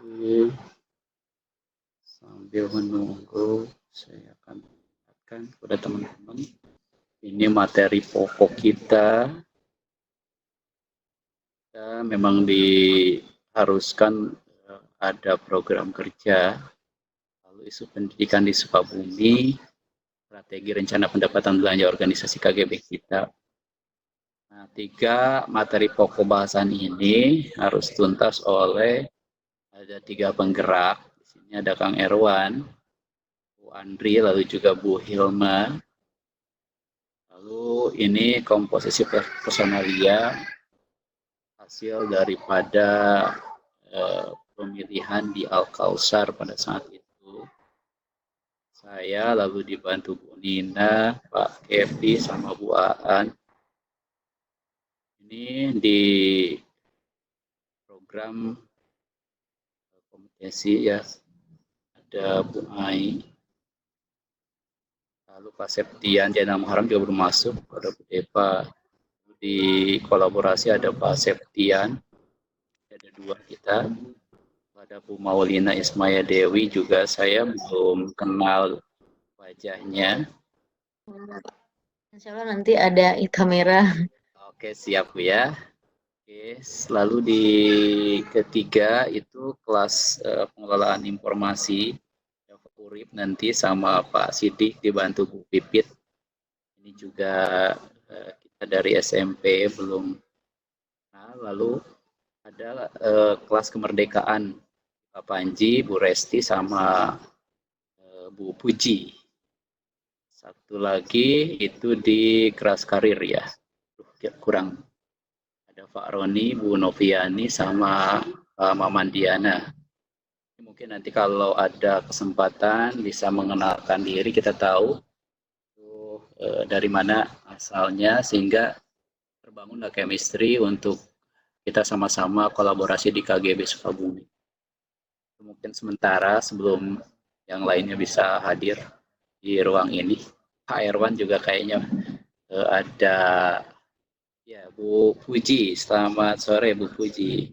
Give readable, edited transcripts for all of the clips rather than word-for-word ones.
Oke, sambil menunggu saya akan ingatkan kepada teman-teman, ini materi pokok kita. Memang diharuskan ada program kerja, lalu isu pendidikan di Sukabumi, strategi rencana pendapatan belanja organisasi KGB kita. Nah, 3 materi pokok bahasan ini harus tuntas oleh ada 3 penggerak. Di sini ada Kang Erwan, Bu Andri, lalu juga Bu Hilma. Lalu ini komposisi personalia hasil daripada pemilihan di Al-Kausar pada saat itu. Saya lalu dibantu Bu Nina, Pak Kevi, sama Bu Aan. Ini di program komunikasi ya, ada Bu Ai, lalu Pak Septian, Diana Muharram juga belum masuk, ada Bu Depa. Di kolaborasi ada Pak Septian, ada 2 kita. Ada Bu Maulina Ismaya Dewi juga saya belum kenal wajahnya. Insya Allah nanti ada kamera. Oke, siap Bu ya. Oke, lalu di ketiga itu kelas pengelolaan informasi URIP nanti sama Pak Sidik dibantu Bu Pipit. Ini juga kita dari SMP belum. Nah, lalu ada kelas kemerdekaan Pak Panji, Bu Resti, sama Bu Puji. Satu lagi itu di keras karir ya. Kurang. Ada Pak Roni, Bu Noviani, sama Maman Diana. Mungkin nanti kalau ada kesempatan bisa mengenalkan diri, kita tahu dari mana asalnya, sehingga terbangunlah chemistry untuk kita sama-sama kolaborasi di KGB Sukabumi. Mungkin sementara sebelum yang lainnya bisa hadir di ruang ini. Pak Erwan juga kayaknya ada ya, Bu Puji. Selamat sore Bu Puji.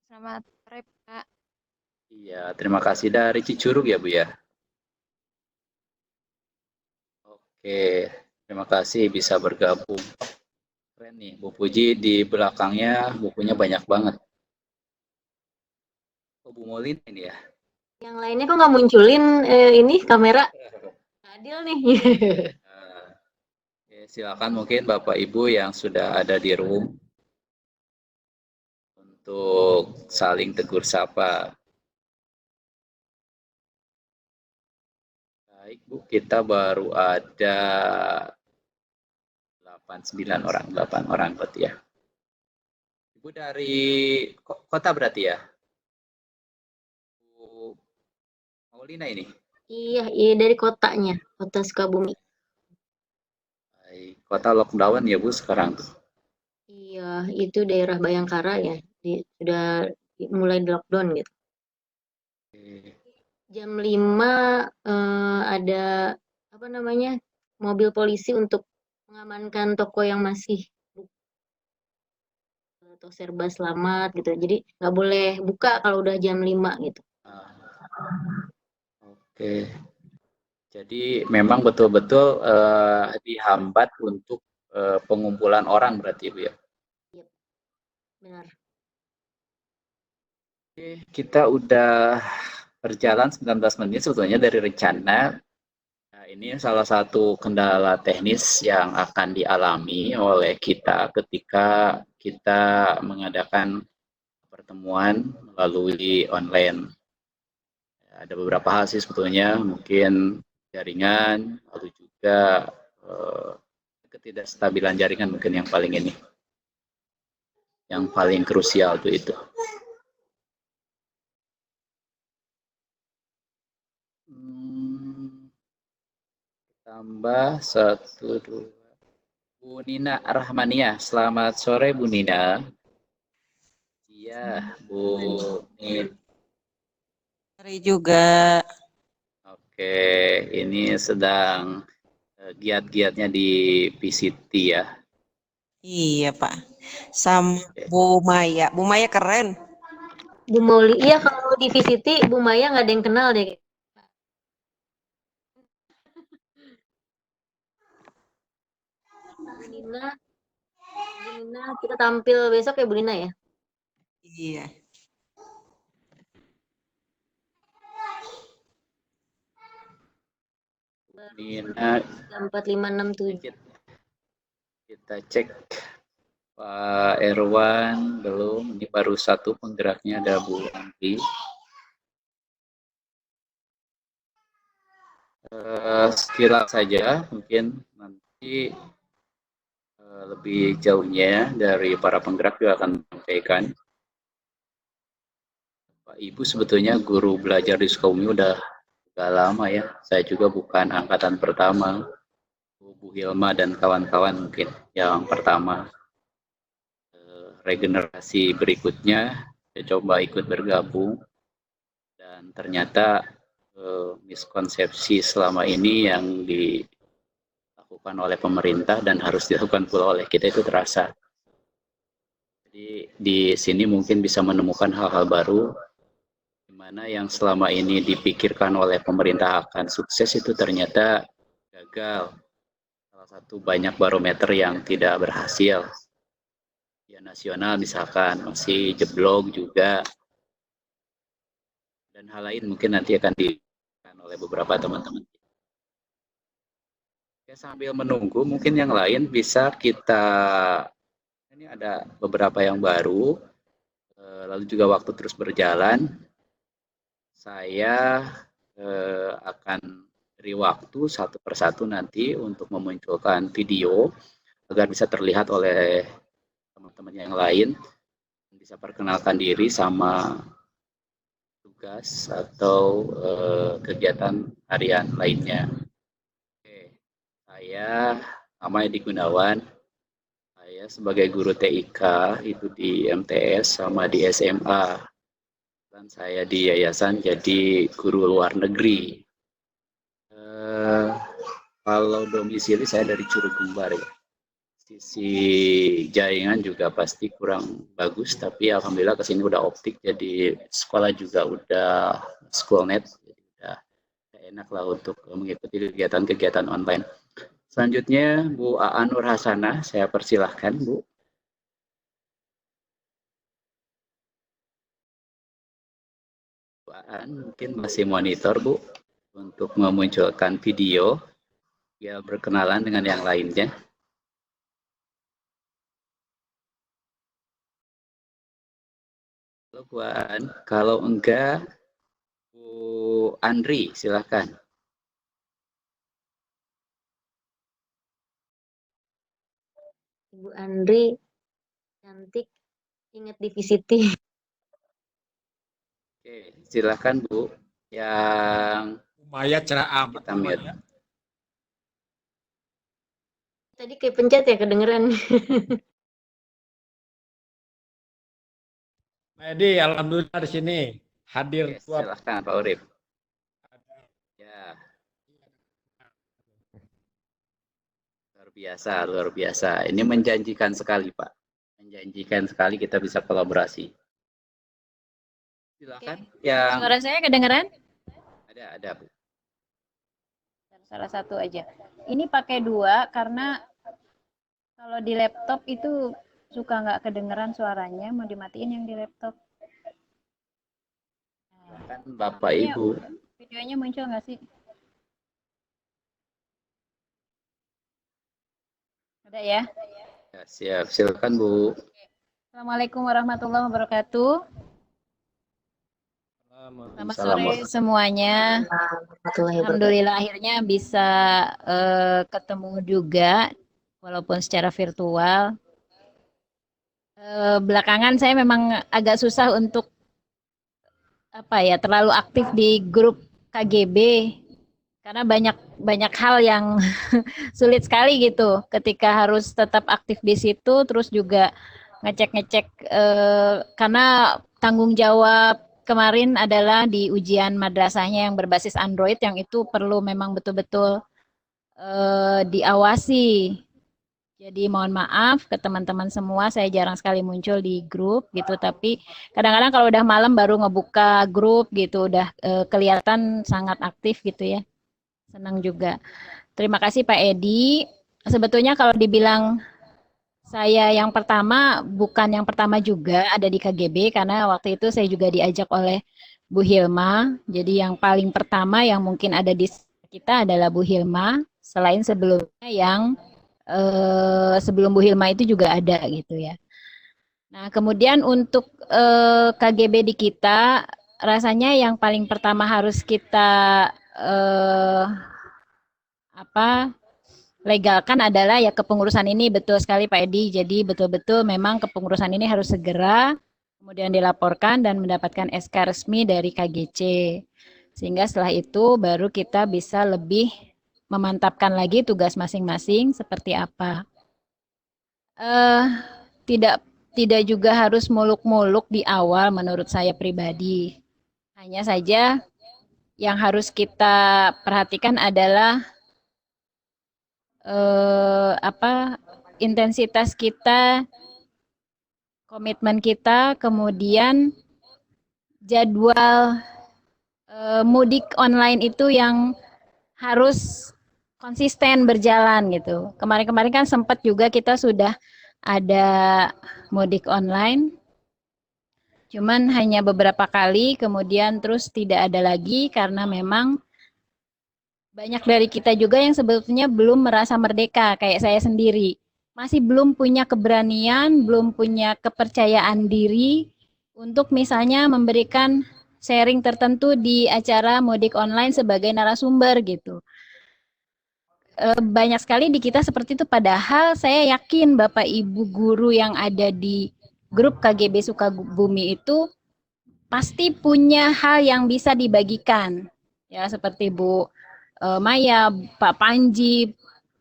Selamat sore Pak. Iya, terima kasih dari Cicurug ya Bu ya. Oke, terima kasih bisa bergabung. Keren nih, Bu Puji di belakangnya bukunya banyak banget. Oh, Bu Molin ini ya. Yang lainnya kok nggak munculin ini kamera? Adil nih. Silakan mungkin Bapak Ibu yang sudah ada di room untuk saling tegur sapa. Baik Bu, kita baru ada 8 orang berarti ya. Ibu dari kota berarti ya? Bu Maulina ini? Iya dari kotanya, kota Sukabumi. Kota lockdown ya Bu sekarang tuh? Iya, itu daerah Bayangkara ya, sudah mulai di lockdown gitu. Jam 5 ada apa namanya mobil polisi untuk mengamankan toko yang masih atau serba selamat gitu. Jadi nggak boleh buka kalau udah jam 5 gitu. Oke. Jadi memang betul-betul dihambat untuk pengumpulan orang berarti Bu ya? Iya, benar. Oke, kita udah berjalan 19 menit sebetulnya dari rencana. Nah, ini salah satu kendala teknis yang akan dialami oleh kita ketika kita mengadakan pertemuan melalui online. Ada beberapa hal sih sebetulnya, mungkin jaringan, lalu juga ketidakstabilan jaringan mungkin yang paling ini, yang paling krusial itu. Tambah 1, 2. Bu Nina Rahmania, selamat sore Bu Nina. Iya, Bu Nina. Sore juga. Oke, ini sedang giat-giatnya di PCT ya. Iya Pak, sama Bu Maya. Bu Maya keren. Bu Mauli, iya kalau di VCT Bu Maya nggak ada yang kenal deh. Bu Nina, kita tampil besok ya Bu Nina ya. Iya. Nina, 4567. kita cek Pak Erwan belum, ini baru satu penggeraknya ada Bu Andri. Sekilas saja mungkin nanti lebih jauhnya dari para penggerak juga akan menyampaikan. Pak Ibu sebetulnya guru belajar di Sukabumi udah gak lama ya. Saya juga bukan angkatan pertama. Bu Hilma dan kawan-kawan mungkin yang pertama. Regenerasi berikutnya saya coba ikut bergabung dan ternyata miskonsepsi selama ini yang dilakukan oleh pemerintah dan harus dilakukan pula oleh kita itu terasa. Jadi di sini mungkin bisa menemukan hal-hal baru di mana yang selama ini dipikirkan oleh pemerintah akan sukses itu ternyata gagal. Salah satu banyak barometer yang tidak berhasil. Ya nasional misalkan masih jeblok juga. Dan hal lain mungkin nanti akan dilakukan oleh beberapa teman-teman. Ya, sambil menunggu mungkin yang lain bisa kita, ini ada beberapa yang baru, lalu juga waktu terus berjalan, saya akan beri waktu satu persatu nanti untuk memunculkan video agar bisa terlihat oleh teman-teman yang lain, bisa perkenalkan diri sama tugas atau kegiatan harian lainnya. Oke, saya namanya Edi Gunawan. Saya sebagai guru TIK itu di MTS sama di SMA. Dan saya di yayasan jadi guru luar negeri. Kalau domisili saya dari Curugumbar ya. Sisi jaringan juga pasti kurang bagus, tapi alhamdulillah kesini udah optik, jadi sekolah juga udah schoolnet, jadi udah enak lah untuk mengikuti kegiatan-kegiatan online. Selanjutnya Bu Aan Nur Hasanah, saya persilahkan Bu. Bu Aan mungkin masih monitor Bu untuk memunculkan video, ya berkenalan dengan yang lainnya. Halo Bu Aan, kalau enggak Bu Andri silahkan. Ibu Andri cantik, ingat di VCT. Oke, silahkan Bu. Yang Maya cerah amat. kita mute. Tadi kayak pencet ya kedengeran. Edi, alhamdulillah di sini hadir. Oke, silahkan Pak Urip. Ya. Luar biasa. Ini menjanjikan sekali Pak. Menjanjikan sekali kita bisa kolaborasi. Silakan. Yang Suara saya kedengeran? ada Bu. Salah satu aja. Ini pakai dua karena kalau di laptop itu suka nggak kedengeran suaranya, mau dimatiin yang di laptop. Kan Bapak Ibu. Videonya muncul nggak sih? Ada ya? Ya, siap. Silakan Bu. Assalamualaikum warahmatullahi wabarakatuh. Selamat sore semuanya. Alhamdulillah akhirnya bisa ketemu juga walaupun secara virtual. Belakangan saya memang agak susah untuk terlalu aktif di grup KGB karena banyak hal yang sulit sekali gitu ketika harus tetap aktif di situ, terus juga ngecek karena tanggung jawab kemarin adalah di ujian madrasahnya yang berbasis Android, yang itu perlu memang betul-betul diawasi. Jadi mohon maaf ke teman-teman semua, saya jarang sekali muncul di grup gitu, tapi kadang-kadang kalau udah malam baru ngebuka grup gitu, udah kelihatan sangat aktif gitu ya. Senang juga. Terima kasih Pak Edi. Sebetulnya kalau dibilang saya yang pertama, bukan yang pertama juga ada di KGB, karena waktu itu saya juga diajak oleh Bu Hilma. Jadi yang paling pertama yang mungkin ada di kita adalah Bu Hilma, selain sebelumnya yang sebelum Bu Hilma itu juga ada gitu ya. Nah, kemudian untuk KGB di kita, rasanya yang paling pertama harus kita eh, apa legalkan adalah ya kepengurusan ini, betul sekali Pak Edi. Jadi betul-betul memang kepengurusan ini harus segera kemudian dilaporkan dan mendapatkan SK resmi dari KGC. Sehingga setelah itu baru kita bisa lebih memantapkan lagi tugas masing-masing seperti apa. Eh, tidak tidak juga harus muluk-muluk di awal menurut saya pribadi. Hanya saja yang harus kita perhatikan adalah intensitas kita, komitmen kita, kemudian jadwal mudik online itu yang harus konsisten berjalan gitu. Kemarin-kemarin kan sempat juga kita sudah ada mudik online, cuman hanya beberapa kali, kemudian terus tidak ada lagi karena memang banyak dari kita juga yang sebetulnya belum merasa merdeka, kayak saya sendiri. Masih belum punya keberanian, belum punya kepercayaan diri untuk misalnya memberikan sharing tertentu di acara mudik online sebagai narasumber gitu. Banyak sekali di kita seperti itu, padahal saya yakin Bapak Ibu guru yang ada di grup KGB Sukabumi itu pasti punya hal yang bisa dibagikan. Ya, seperti Bu Maya, Pak Panji,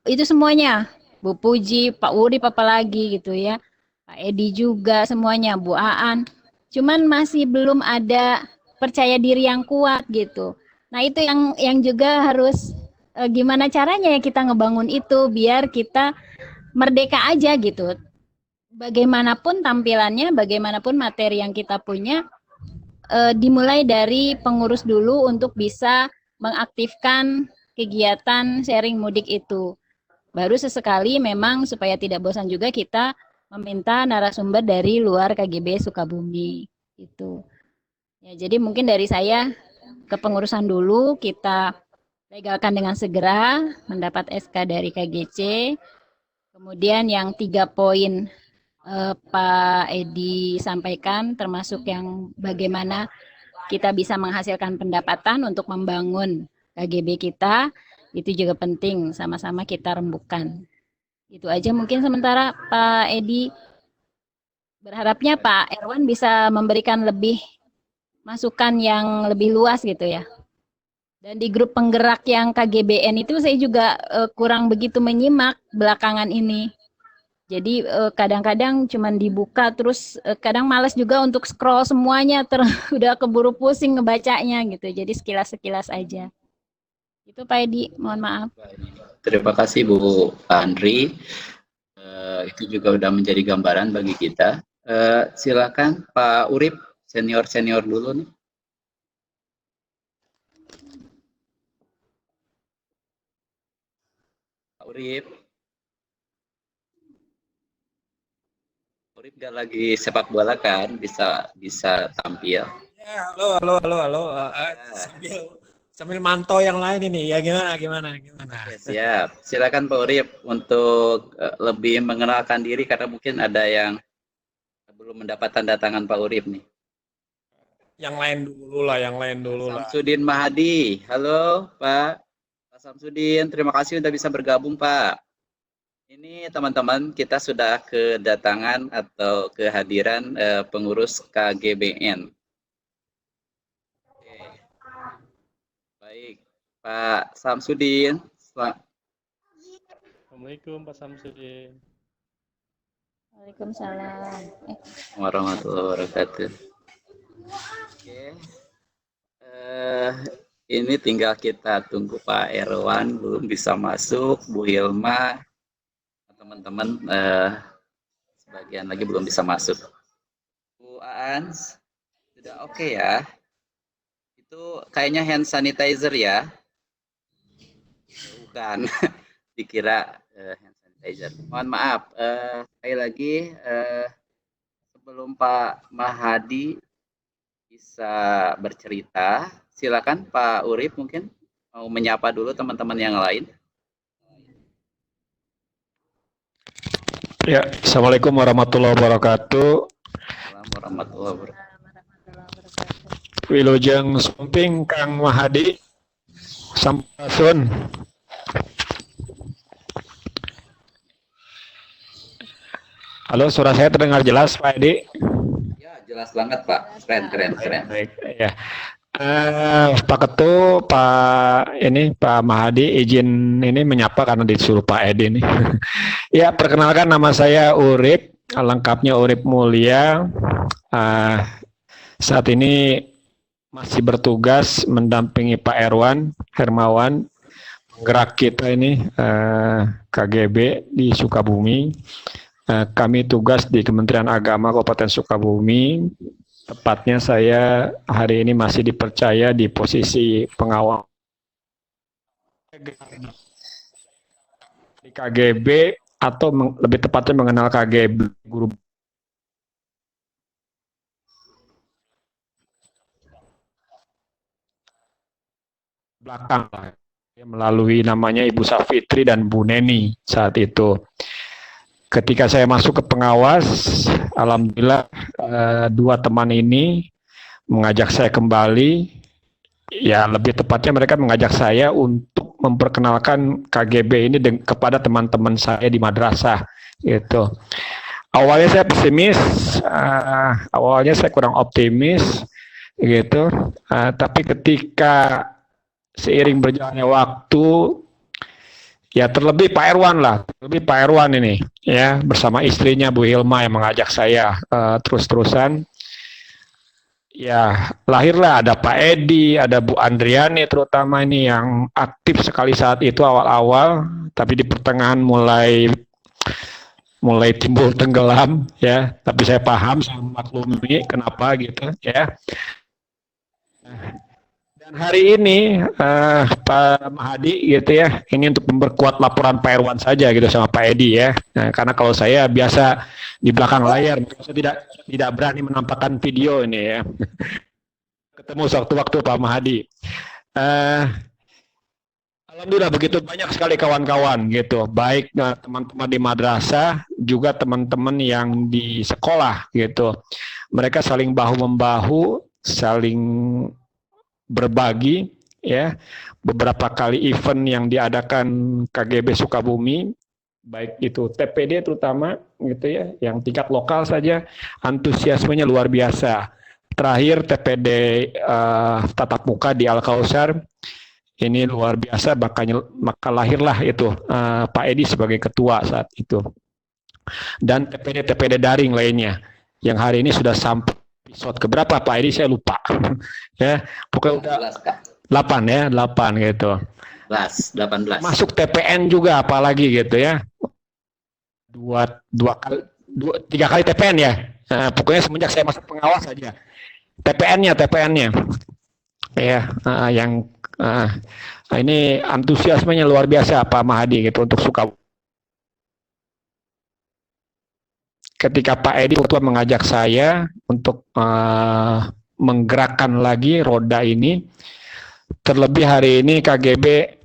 itu semuanya. Bu Puji, Pak Urip apalagi gitu ya. Pak Edi juga semuanya, Bu Aan. Cuman masih belum ada percaya diri yang kuat gitu. Nah, itu yang juga harus gimana caranya ya kita ngebangun itu biar kita merdeka aja gitu. Bagaimanapun tampilannya, bagaimanapun materi yang kita punya, dimulai dari pengurus dulu untuk bisa mengaktifkan kegiatan sharing mudik itu. Baru sesekali memang supaya tidak bosan juga kita meminta narasumber dari luar KGB Sukabumi itu. Ya, jadi mungkin dari saya kepengurusan dulu kita legalkan dengan segera mendapat SK dari KGC. Kemudian yang 3 poin Pak Edi sampaikan termasuk yang bagaimana kita bisa menghasilkan pendapatan untuk membangun KGB kita, itu juga penting sama-sama kita rembukan. Itu aja mungkin sementara Pak Edi. Berharapnya Pak Erwan bisa memberikan lebih masukan yang lebih luas gitu ya. Dan di grup penggerak yang KGBN itu saya juga kurang begitu menyimak belakangan ini. Jadi kadang-kadang cuman dibuka terus kadang malas juga untuk scroll semuanya udah keburu pusing ngebacanya gitu. Jadi sekilas-sekilas aja. Itu Pak Edi, mohon maaf. Terima kasih Bu Andri. Itu juga udah menjadi gambaran bagi kita. Silakan Pak Urip, senior dulu nih. Pak Urip. Urip gak lagi sepak bola kan, bisa tampil. Ya, halo. Sambil mantau yang lain ini. Ya gimana? Oke, siap. Silakan Pak Urip untuk lebih mengenalkan diri karena mungkin ada yang belum mendapat tanda tangan Pak Urip nih. Yang lain dulu lah. Samsudin Mahadi. Halo Pak Samsudin, terima kasih sudah bisa bergabung Pak. Ini teman-teman kita sudah kedatangan atau kehadiran pengurus KGBN. Oke. Baik, Pak Samsudin. Assalamualaikum Pak Samsudin. Waalaikumsalam. Warahmatullahi wabarakatuh. Oke. Ini tinggal kita tunggu Pak Erwan belum bisa masuk, Bu Hilma teman-teman sebagian lagi belum bisa masuk. Bu Aans, sudah oke ya? Itu kayaknya hand sanitizer ya? Bukan, dikira hand sanitizer. Mohon maaf, sekali lagi sebelum Pak Mahadi bisa bercerita, silakan Pak Urip mungkin mau menyapa dulu teman-teman yang lain. Ya, Assalamualaikum warahmatullahi wabarakatuh. Assalamualaikum warahmatullahi wabarakatuh. Wilujeng Sumping Kang Mahadi Sampurasun. Halo, suara saya terdengar jelas, Pak Edi? Ya, jelas banget Pak. Keren. Baik, ya. Pak Ketua, Pak Mahadi izin ini menyapa karena disuruh Pak Edi ini. Ya, perkenalkan nama saya Urip, lengkapnya Urip Mulia. Saat ini masih bertugas mendampingi Pak Hermawan, penggerak kita ini KGB di Sukabumi. Kami tugas di Kementerian Agama Kabupaten Sukabumi. Tepatnya saya hari ini masih dipercaya di posisi pengawal di KGB, atau lebih tepatnya mengenal KGB guru belakang lah, melalui namanya Ibu Safitri dan Bu Neni saat itu. Ketika saya masuk ke pengawas, alhamdulillah dua teman ini mengajak saya kembali. Ya, lebih tepatnya mereka mengajak saya untuk memperkenalkan KGB ini kepada teman-teman saya di madrasah gitu. Awalnya saya pesimis, awalnya saya kurang optimis gitu, tapi ketika seiring berjalannya waktu, ya terlebih Pak Erwan ini ya bersama istrinya Bu Hilma yang mengajak saya terus-terusan. Ya, lahirlah ada Pak Edi, ada Bu Andriani terutama ini yang aktif sekali saat itu awal-awal, tapi di pertengahan mulai timbul tenggelam ya. Tapi saya paham, saya maklumi kenapa gitu ya. Dan hari ini Pak Mahadi gitu ya, ini untuk memperkuat laporan Pak Erwan saja gitu sama Pak Edi ya. Nah, karena kalau saya biasa di belakang layar, saya tidak berani menampakkan video ini ya. Ketemu sewaktu-waktu Pak Mahadi. Alhamdulillah begitu banyak sekali kawan-kawan gitu, baik teman-teman di madrasah, juga teman-teman yang di sekolah gitu. Mereka saling bahu-membahu, saling berbagi ya. Beberapa kali event yang diadakan KGB Sukabumi, baik itu TPD terutama gitu ya, yang tingkat lokal saja antusiasmenya luar biasa. Terakhir TPD tatap muka di Al Kausar ini luar biasa, maka lahirlah itu Pak Edi sebagai ketua saat itu. Dan TPD daring lainnya yang hari ini sudah sampai episode keberapa Pak Edi saya lupa ya, pokoknya udah 8 ya, 8 gitu. 18. Masuk TPN juga apalagi gitu ya. 3 kali TPN ya. Nah, pokoknya semenjak saya masuk pengawas saja. TPN-nya. Ya, ini antusiasmenya luar biasa Pak Mahadi gitu untuk Sukabumi. Ketika Pak Edi waktu mengajak saya untuk menggerakkan lagi roda ini, terlebih hari ini KGB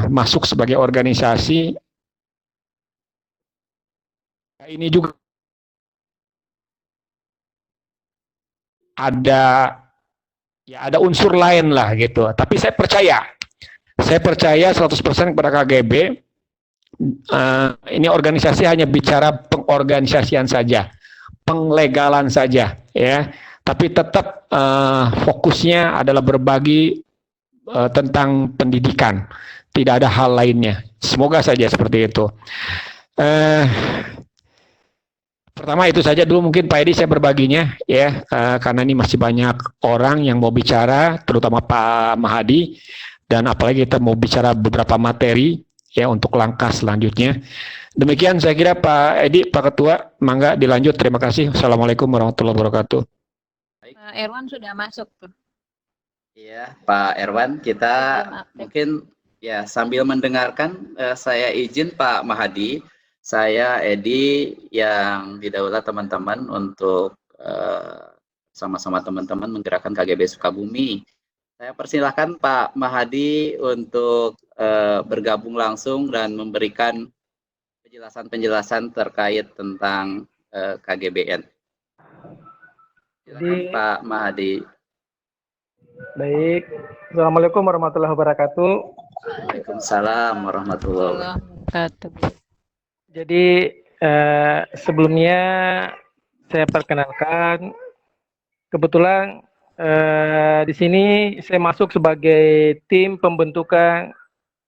masuk sebagai organisasi, ini juga ada unsur lain lah gitu. Tapi saya percaya 100% kepada KGB. Ini organisasi hanya bicara pengorganisasian saja, penglegalan saja ya, tapi tetap fokusnya adalah berbagi tentang pendidikan, tidak ada hal lainnya. Semoga saja seperti itu. Pertama itu saja dulu mungkin Pak Edi saya berbaginya ya, karena ini masih banyak orang yang mau bicara, terutama Pak Mahadi, dan apalagi kita mau bicara beberapa materi ya untuk langkah selanjutnya. Demikian saya kira Pak Edi, Pak Ketua, mangga dilanjut. Terima kasih. Assalamualaikum warahmatullahi wabarakatuh. Pak Erwan sudah masuk tuh. Iya, Pak Erwan, kita Belum aktif. mungkin ya sambil mendengarkan saya izin Pak Mahadi, saya Edi yang didaulat teman-teman untuk sama-sama teman-teman menggerakkan KGB Sukabumi. Saya persilahkan Pak Mahadi untuk bergabung langsung dan memberikan penjelasan-penjelasan terkait tentang KGBN. Silakan Pak Mahadi. Baik. Assalamualaikum warahmatullahi wabarakatuh. Waalaikumsalam warahmatullahi wabarakatuh. Jadi sebelumnya saya perkenalkan, kebetulan di sini saya masuk sebagai tim pembentukan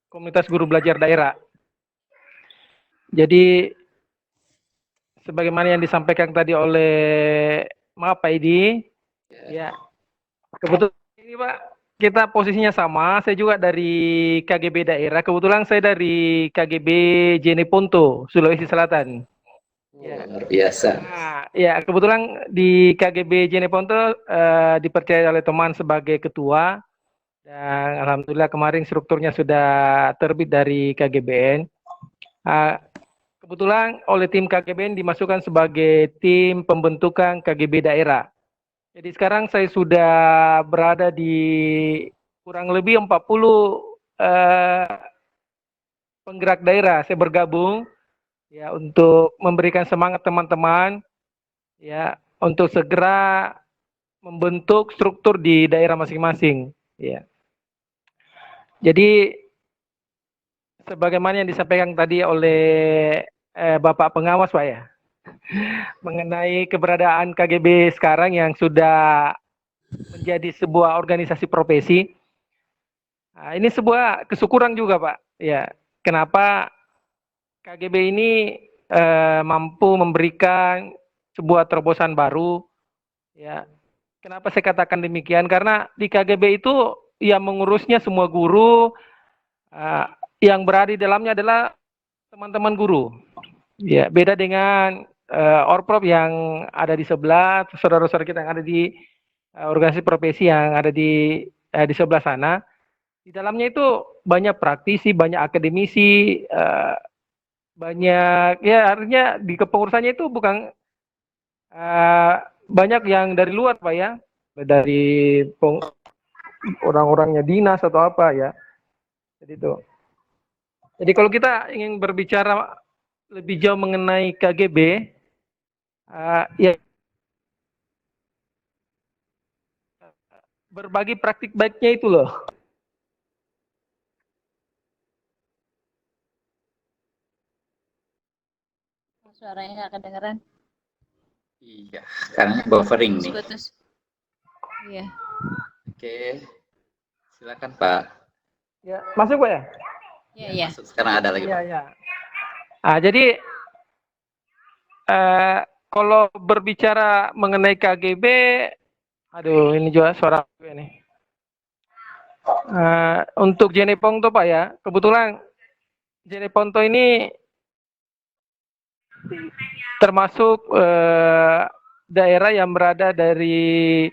komunitas guru belajar daerah. Jadi sebagaimana yang disampaikan tadi oleh Pak Edi, ya kebetulan ini Pak, kita posisinya sama. Saya juga dari KGB daerah. Kebetulan saya dari KGB Jeneponto, Sulawesi Selatan. Ya. Luar biasa. Nah, ya kebetulan di KGB Jeneponto dipercaya oleh teman sebagai ketua. Dan alhamdulillah kemarin strukturnya sudah terbit dari KGBN. Kebetulan oleh tim KGBN dimasukkan sebagai tim pembentukan KGB daerah. Jadi sekarang saya sudah berada di kurang lebih 40 penggerak daerah. Saya bergabung ya untuk memberikan semangat teman-teman ya untuk segera membentuk struktur di daerah masing-masing ya. Jadi sebagaimana yang disampaikan tadi oleh Bapak pengawas Pak ya, mengenai keberadaan KGB sekarang yang sudah menjadi sebuah organisasi profesi. Nah, ini sebuah kesyukuran juga Pak. Ya, kenapa KGB ini mampu memberikan sebuah terobosan baru? Ya, kenapa saya katakan demikian? Karena di KGB itu yang mengurusnya semua guru, yang berada di dalamnya adalah teman-teman guru. Ya, beda dengan Orprov yang ada di sebelah, saudara-saudara kita yang ada di organisasi profesi yang ada di sebelah sana. Di dalamnya itu banyak praktisi, banyak akademisi, banyak ya artinya di kepengurusannya itu bukan banyak yang dari luar Pak ya, dari orang-orangnya dinas atau apa ya. Jadi itu. Jadi kalau kita ingin berbicara lebih jauh mengenai KGB, ya berbagi praktik baiknya itu loh. Suaranya nggak kedengeran. Iya, karena buffering nih. Putus. Iya. Oke, silakan Pak. Ya, masuk Pak ya? Iya, iya. Masuk, sekarang ada lagi Iya, Pak. iya. Jadi kalau berbicara mengenai KGB, aduh ini juga suara gue nih. Untuk Jeneponto Pak ya, kebetulan Jeneponto ini termasuk daerah yang berada dari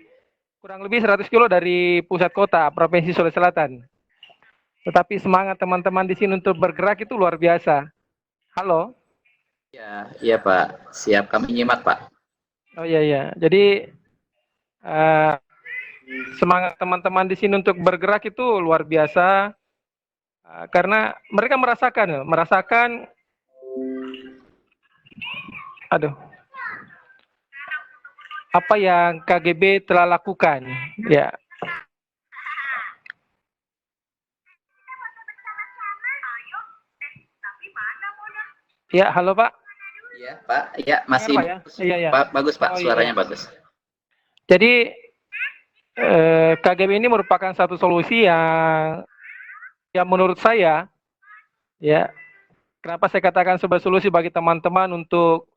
kurang lebih 100 kilo dari pusat kota Provinsi Sulawesi Selatan. Tetapi semangat teman-teman di sini untuk bergerak itu luar biasa. Halo? Ya, iya Pak. Siap, kami nyimak Pak. Oh iya iya. Jadi semangat teman-teman di sini untuk bergerak itu luar biasa karena mereka merasakan apa yang KGB telah lakukan ya. Ya, halo Pak. Iya Pak, ya masih Pak, ya? Iya, iya. Pak, bagus Pak, Oh, iya, suaranya iya. bagus. Jadi KGB ini merupakan satu solusi yang menurut saya ya, kenapa saya katakan sebuah solusi bagi teman-teman untuk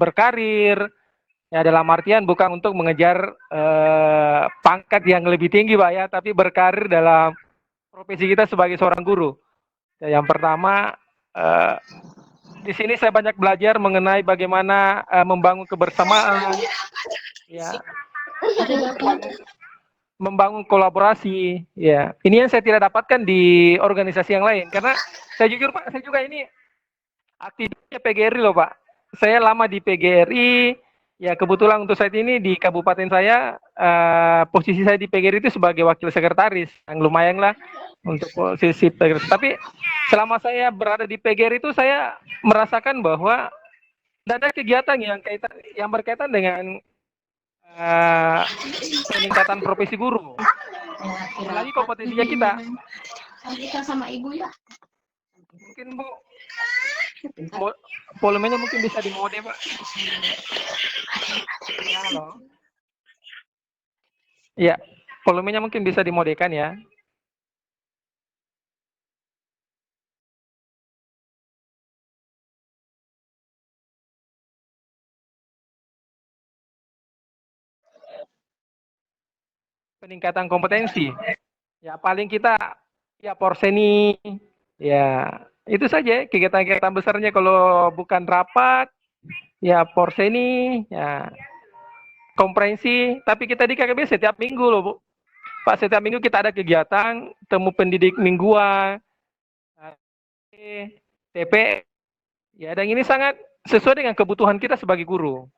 berkarir ya, dalam artian bukan untuk mengejar pangkat yang lebih tinggi Pak ya, tapi berkarir dalam profesi kita sebagai seorang guru. Ya, yang pertama, di sini saya banyak belajar mengenai bagaimana membangun kebersamaan, ya, membangun kolaborasi. Ya, ini yang saya tidak dapatkan di organisasi yang lain. Karena saya jujur Pak, saya juga ini aktifnya PGRI loh Pak. Saya lama di PGRI. Ya kebetulan untuk saat ini di kabupaten saya, posisi saya di PGRI itu sebagai wakil sekretaris, yang lumayan lah untuk posisi PGRI. Tapi selama saya berada di PGRI itu saya merasakan bahwa tidak ada kegiatan yang berkaitan dengan peningkatan profesi guru. Apalagi kompetisinya kita. Sama ibu ya. Mungkin Bu, volumenya mungkin bisa dimode Pak. Ya, halo. Ya, volumenya mungkin bisa dimodekan ya. Peningkatan kompetensi. Ya paling kita ya porseni, ya itu saja kegiatan-kegiatan besarnya. Kalau bukan rapat, ya porseni, ya komprehensi. Tapi kita di KGB setiap minggu loh Bu. Pak, setiap minggu kita ada kegiatan temu pendidik mingguan, TP, ya dan ini sangat sesuai dengan kebutuhan kita sebagai guru.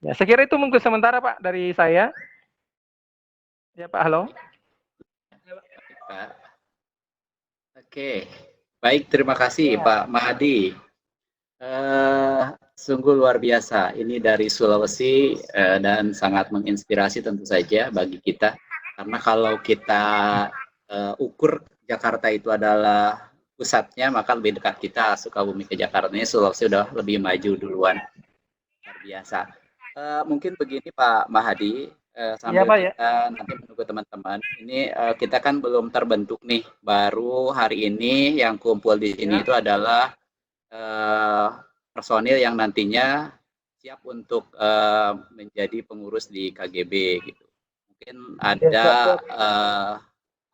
Ya saya kira itu mungkin sementara Pak dari saya. Ya Pak, halo. Pak. Oke, baik, terima kasih Pak Mahadi. Sungguh luar biasa. Ini dari Sulawesi dan sangat menginspirasi tentu saja bagi kita. Karena kalau kita ukur Jakarta itu adalah pusatnya, maka lebih dekat kita Sukabumi ke Jakarta. Ini Sulawesi sudah lebih maju duluan. Luar biasa. Mungkin begini Pak Mahadi, sambil Pak, kita nanti menunggu teman-teman. Ini kita kan belum terbentuk nih. Baru hari ini yang kumpul di sini itu adalah personil yang nantinya siap untuk menjadi pengurus di KGB gitu. Mungkin ada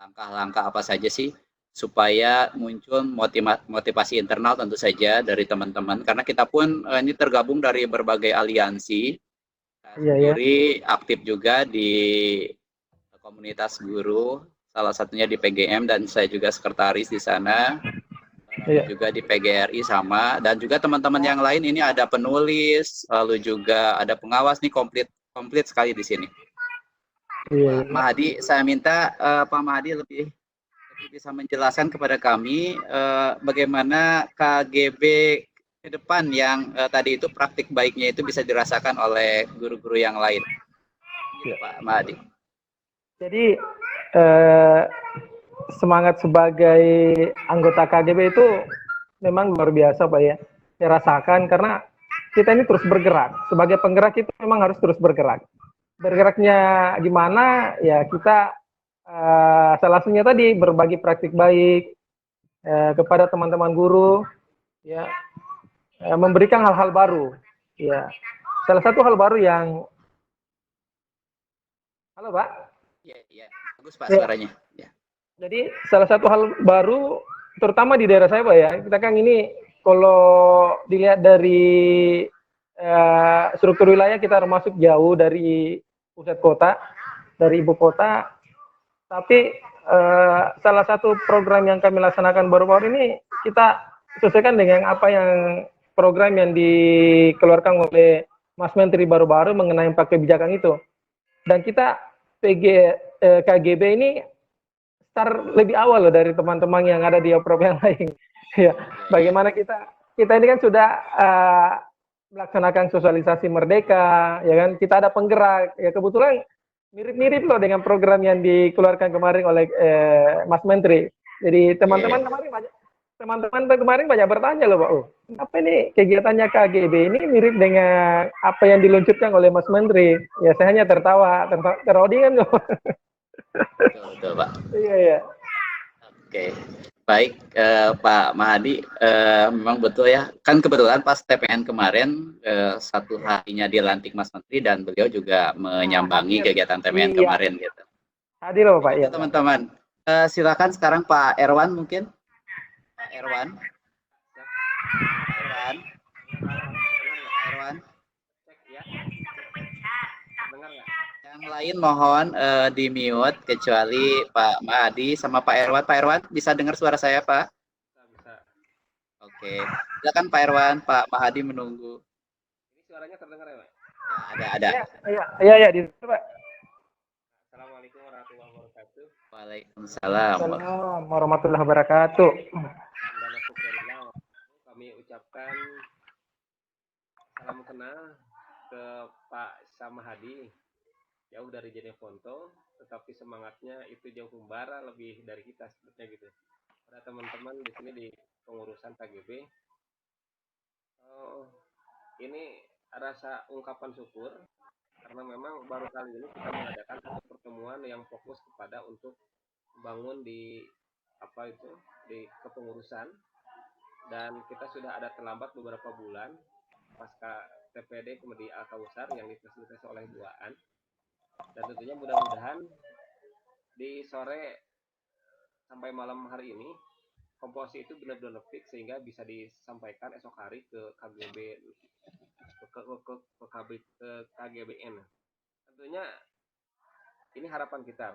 langkah-langkah apa saja sih supaya muncul motivasi internal tentu saja dari teman-teman, karena kita pun ini tergabung dari berbagai aliansi. Saya sendiri aktif juga di komunitas guru, salah satunya di PGM dan saya juga sekretaris di sana. Juga di PGRI sama, dan juga teman-teman yang lain ini ada penulis, lalu juga ada pengawas nih, komplit sekali di sini. Pak Mahadi, saya minta Pak Mahadi lebih bisa menjelaskan kepada kami bagaimana KGB ke depan yang tadi itu praktik baiknya itu bisa dirasakan oleh guru-guru yang lain. Pak Mahadi. Jadi semangat sebagai anggota KGB itu memang luar biasa Pak ya. Saya rasakan karena kita ini terus bergerak. Sebagai penggerak itu memang harus terus bergerak. Bergeraknya gimana? Ya kita salah satunya tadi berbagi praktik baik kepada teman-teman guru, ya memberikan hal-hal baru. Ya salah satu hal baru yang, halo Pak. Iya, bagus Pak suaranya. Ya. Jadi salah satu hal baru, terutama di daerah saya Pak ya, kita kan ini kalau dilihat dari struktur wilayah kita termasuk jauh dari pusat kota, dari ibu kota, tapi salah satu program yang kami laksanakan baru-baru ini kita sesuaikan dengan apa yang program yang dikeluarkan oleh Mas Menteri baru-baru mengenai empat kebijakan itu. Dan kita KGB ini start lebih awal loh dari teman-teman yang ada di oprop yang lain. Ya, bagaimana kita ini kan sudah melaksanakan sosialisasi merdeka, ya kan? Kita ada penggerak, ya kebetulan mirip-mirip loh dengan program yang dikeluarkan kemarin oleh Mas Menteri. Jadi teman-teman kemarin banyak bertanya loh Pak, apa ini kegiatannya KGB ini mirip dengan apa yang diluncurkan oleh Mas Menteri. Ya saya hanya tertawa, terodingan loh. Betul Pak. Iya. Oke. Baik Pak Mahadi, memang betul ya. Kan kebetulan pas TPN kemarin satu harinya dilantik Mas Menteri dan beliau juga menyambangi kegiatan TPN kemarin gitu. Hadir loh Pak ya. Teman-teman, silakan sekarang Pak Erwan mungkin. Pak Pak Erwan. Pak Erwan. Pak Erwan. Cek ya. Dengar nggak? Yang lain mohon di mute kecuali Pak Mahadi sama Pak Erwan. Pak Erwan bisa dengar suara saya, Pak? Bisa. Oke. Silakan Pak Erwan, Pak Mahadi menunggu. Ini suaranya terdengar ya, Pak? Ya, ada. Iya, di Pak. Assalamualaikum warahmatullahi wabarakatuh. Waalaikumsalam. Assalamualaikum warahmatullahi wabarakatuh. Kami ucapkan salam kenal ke Pak Samahadi, jauh dari Jeneponto, tetapi semangatnya itu jauh membara lebih dari kita sebetulnya gitu. Ada teman-teman di sini di pengurusan KGB. Ini rasa ungkapan syukur karena memang baru kali ini kita mengadakan satu pertemuan yang fokus kepada untuk membangun di di kepengurusan, dan kita sudah ada terlambat beberapa bulan pasca TPD Komedi Al-Kausar yang difasilitasi oleh Buaan, dan tentunya mudah-mudahan di sore sampai malam hari ini komposisi itu benar-benar fix sehingga bisa disampaikan esok hari ke KGB ke KGBN. Tentunya ini harapan kita.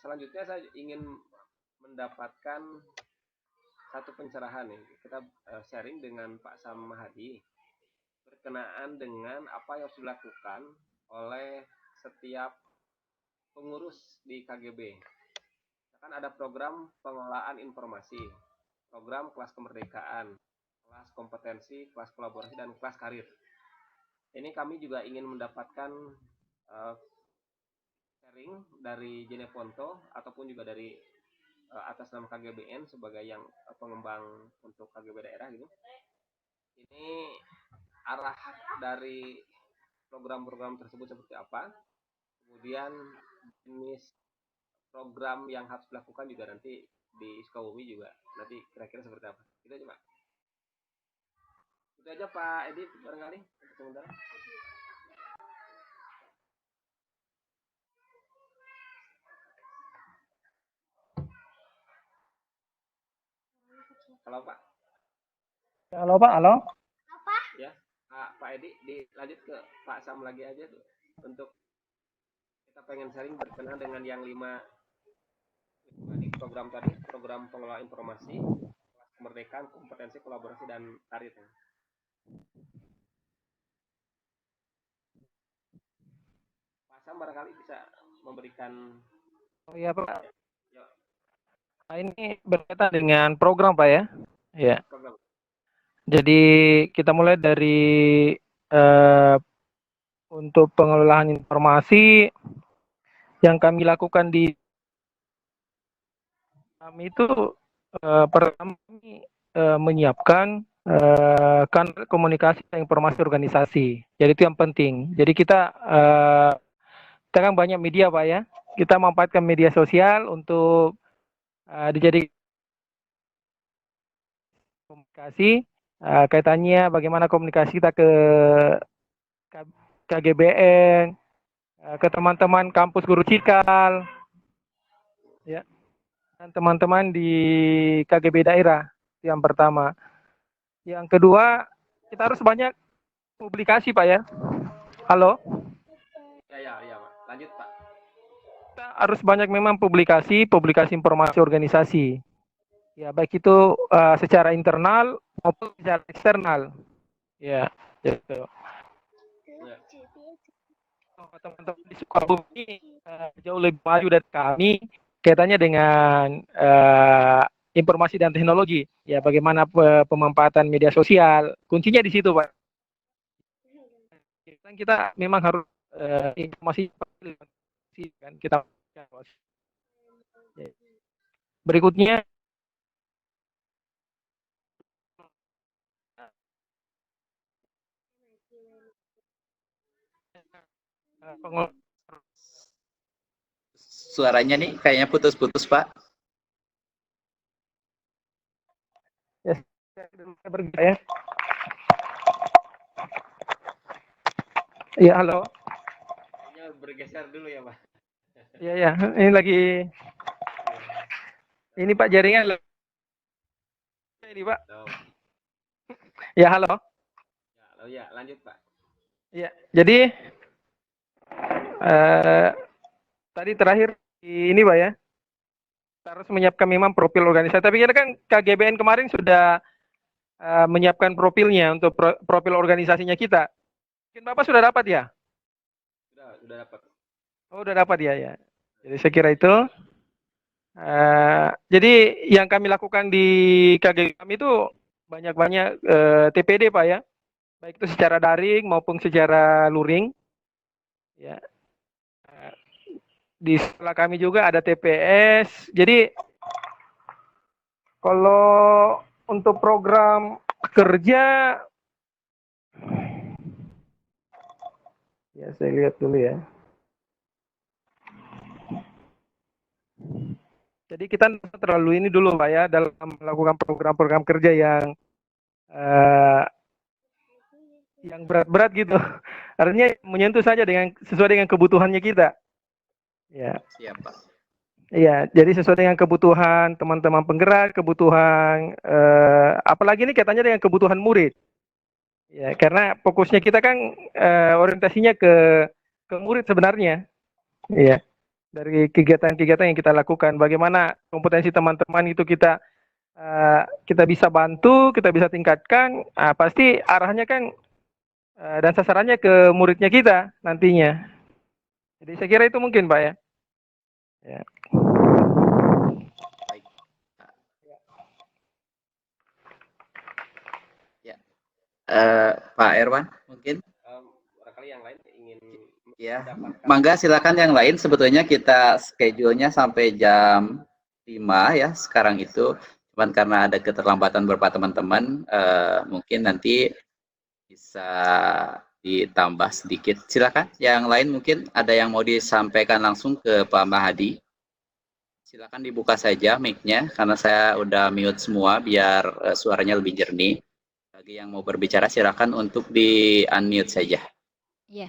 Selanjutnya saya ingin mendapatkan satu pencerahan nih. Kita sharing dengan Pak Samahadi berkenaan dengan apa yang harus dilakukan oleh setiap pengurus di KGB. Kan ada program pengelolaan informasi, program kelas kemerdekaan, kelas kompetensi, kelas kolaborasi, dan kelas karir. Ini kami juga ingin mendapatkan sharing dari Jeneponto ataupun juga dari atas nama KGBN sebagai yang pengembang untuk KGB daerah gitu. Ini arah dari program-program tersebut seperti apa, kemudian jenis program yang harus dilakukan juga nanti di Sukabumi juga nanti kira-kira seperti apa. Itu aja Pak. Itu aja Pak Edi barangkali untuk sementara. Halo Pak. Halo. Ya, Pak Edi dilanjut ke Pak Sam lagi aja tuh untuk kita pengen sharing berkenaan dengan yang 5 di program tadi, program pengelola informasi, kemerdekaan, kompetensi, kolaborasi, dan karir. Pak Sam barangkali bisa memberikan. Oh iya Pak. Ya. Nah, ini berkaitan dengan program Pak ya. Ya. Program. Jadi kita mulai dari untuk pengelolaan informasi yang kami lakukan di kami itu pertama menyiapkan kanal komunikasi dan informasi organisasi. Jadi itu yang penting. Jadi kita kan banyak media Pak ya. Kita memanfaatkan media sosial untuk dijadikan komunikasi, kaitannya bagaimana komunikasi kita ke KGBN, ke teman-teman kampus Guru Cikal, ya, dan teman-teman di KGB daerah. Yang pertama. Yang kedua, kita harus banyak publikasi Pak ya. Halo? Ya Pak. Lanjut Pak. Kita harus banyak memang publikasi informasi organisasi. Ya, baik itu secara internal maupun secara eksternal. Ya, gitu. Ya. Teman-teman di Sukabumi jauh lebih maju dari kami kaitannya dengan informasi dan teknologi. Ya, bagaimana pemanfaatan media sosial. Kuncinya di situ, Pak. Kita memang harus informasi kan kita. Berikutnya Suaranya nih kayaknya putus-putus Pak. Ya. Ya, halo. Kayaknya bergeser dulu ya, Pak. Iya, ini lagi. Ini Pak jaringan ini Pak. Ya, halo. Halo ya, lanjut Pak. Ya, jadi tadi terakhir ini Pak ya, kita harus menyiapkan memang profil organisasi. Tapi kita kan KGBN kemarin sudah menyiapkan profilnya untuk profil organisasinya kita. Mungkin Bapak sudah dapat ya? Sudah dapat. Oh, udah dapat ya, ya. Jadi saya kira itu. Jadi yang kami lakukan di KGB kami itu banyak-banyak TPD Pak ya, baik itu secara daring maupun secara luring. Ya. Di sekolah kami juga ada TPS. Jadi kalau untuk program kerja, ya saya lihat dulu ya. Jadi kita terlalu ini dulu Pak ya dalam melakukan program-program kerja yang berat-berat gitu. Artinya menyentuh saja dengan sesuai dengan kebutuhannya kita. Ya. Siap, Pak. Iya, jadi sesuai dengan kebutuhan teman-teman penggerak, kebutuhan apalagi ini kaitannya dengan kebutuhan murid. Ya, karena fokusnya kita kan orientasinya ke murid sebenarnya. Iya. Dari kegiatan-kegiatan yang kita lakukan, bagaimana kompetensi teman-teman itu kita bisa bantu, kita bisa tingkatkan, pasti arahnya kan dan sasarannya ke muridnya kita nantinya. Jadi saya kira itu mungkin Pak ya. Ya. Baik. Ya. Pak Erwan mungkin? Barangkali yang lain ingin Ya, mangga silakan yang lain. Sebetulnya kita schedule-nya sampai jam 5 ya sekarang itu. Cuman karena ada keterlambatan beberapa teman-teman, mungkin nanti bisa ditambah sedikit. Silakan yang lain mungkin ada yang mau disampaikan langsung ke Pak Mahadi. Silakan dibuka saja mic-nya karena saya udah mute semua biar suaranya lebih jernih. Bagi yang mau berbicara silakan untuk di-unmute saja. Iya.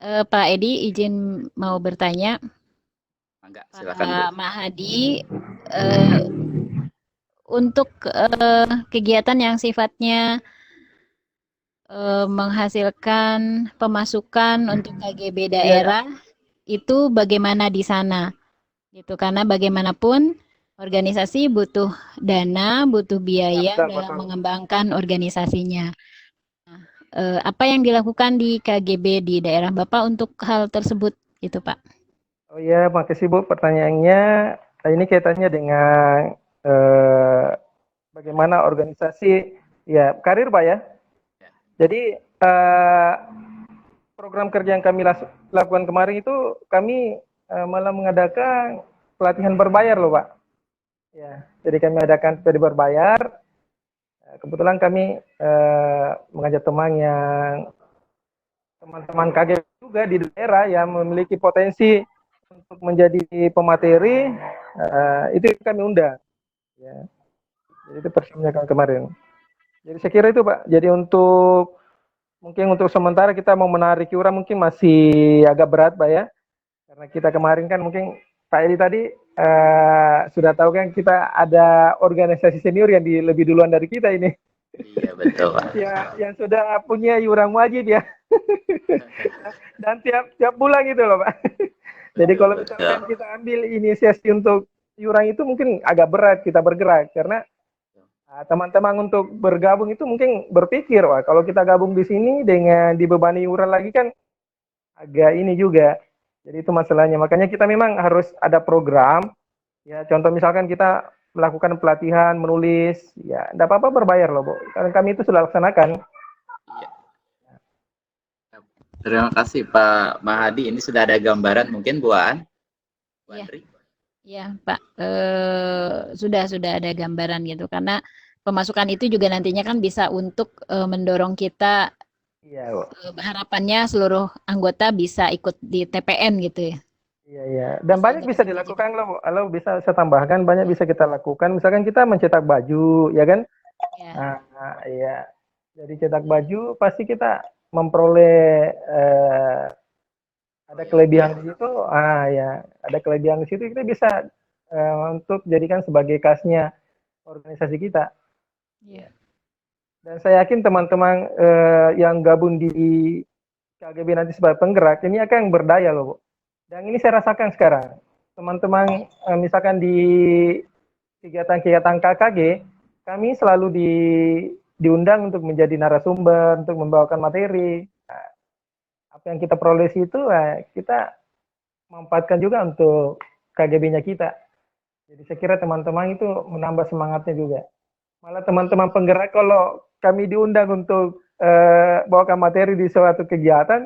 Pak Edi izin mau bertanya. Mangga, silakan Bu. Pak Mahadi, untuk kegiatan yang sifatnya menghasilkan pemasukan untuk KGB daerah itu bagaimana di sana? Gitu, karena bagaimanapun organisasi butuh dana, butuh biaya dalam mengembangkan organisasinya. Apa yang dilakukan di KGB di daerah Bapak untuk hal tersebut itu Pak? Oh ya, makasih Bu pertanyaannya. Ini kaitannya dengan bagaimana organisasi ya karir Pak ya. Jadi program kerja yang kami lakukan kemarin itu kami malah mengadakan pelatihan berbayar loh Pak. Ya, jadi kami adakan PD berbayar. Kebetulan kami mengajak teman-teman KGB juga di daerah yang memiliki potensi untuk menjadi pemateri, itu kami undang. Ya. Jadi itu persiapan kemarin. Jadi saya kira itu Pak. Jadi mungkin untuk sementara kita mau menarik iuran mungkin masih agak berat Pak ya. Karena kita kemarin kan mungkin Pak Edi tadi sudah tahu kan kita ada organisasi senior yang lebih duluan dari kita ini. Iya betul Pak. Ya, yang sudah punya iuran wajib ya. Dan tiap bulan gitu loh Pak. Jadi kalau misalkan kita ambil inisiasi untuk iuran itu mungkin agak berat kita bergerak karena teman-teman untuk bergabung itu mungkin berpikir wah kalau kita gabung di sini dengan dibebani iuran lagi kan agak ini juga. Jadi itu masalahnya. Makanya kita memang harus ada program. Ya, contoh misalkan kita melakukan pelatihan menulis, ya enggak apa-apa berbayar loh, Bu. Karena kami itu sudah laksanakan. Iya. Terima kasih Pak Mahadi. Ini sudah ada gambaran mungkin Bu Andri? Iya, Pak. Sudah ada gambaran gitu karena pemasukan itu juga nantinya kan bisa untuk mendorong kita. Iya, Bu. Harapannya seluruh anggota bisa ikut di TPN gitu ya. Iya. Dan banyak bisa dilakukan loh, Bu. Kalau bisa saya tambahkan banyak bisa kita lakukan. Misalkan kita mencetak baju, ya kan? Ya. Iya. Jadi cetak baju pasti kita memperoleh ada kelebihan di situ. Ya, ada kelebihan di situ kita bisa untuk jadikan sebagai kasnya organisasi kita. Iya. Dan saya yakin teman-teman yang gabung di KGB nanti sebagai penggerak ini akan berdaya loh, Bu. Dan ini saya rasakan sekarang. Teman-teman misalkan di kegiatan-kegiatan KKG, kami selalu diundang untuk menjadi narasumber, untuk membawakan materi. Nah, apa yang kita peroleh itu kita manfaatkan juga untuk KGB-nya kita. Jadi saya kira teman-teman itu menambah semangatnya juga. Malah teman-teman penggerak kalau kami diundang untuk bawakan materi di suatu kegiatan,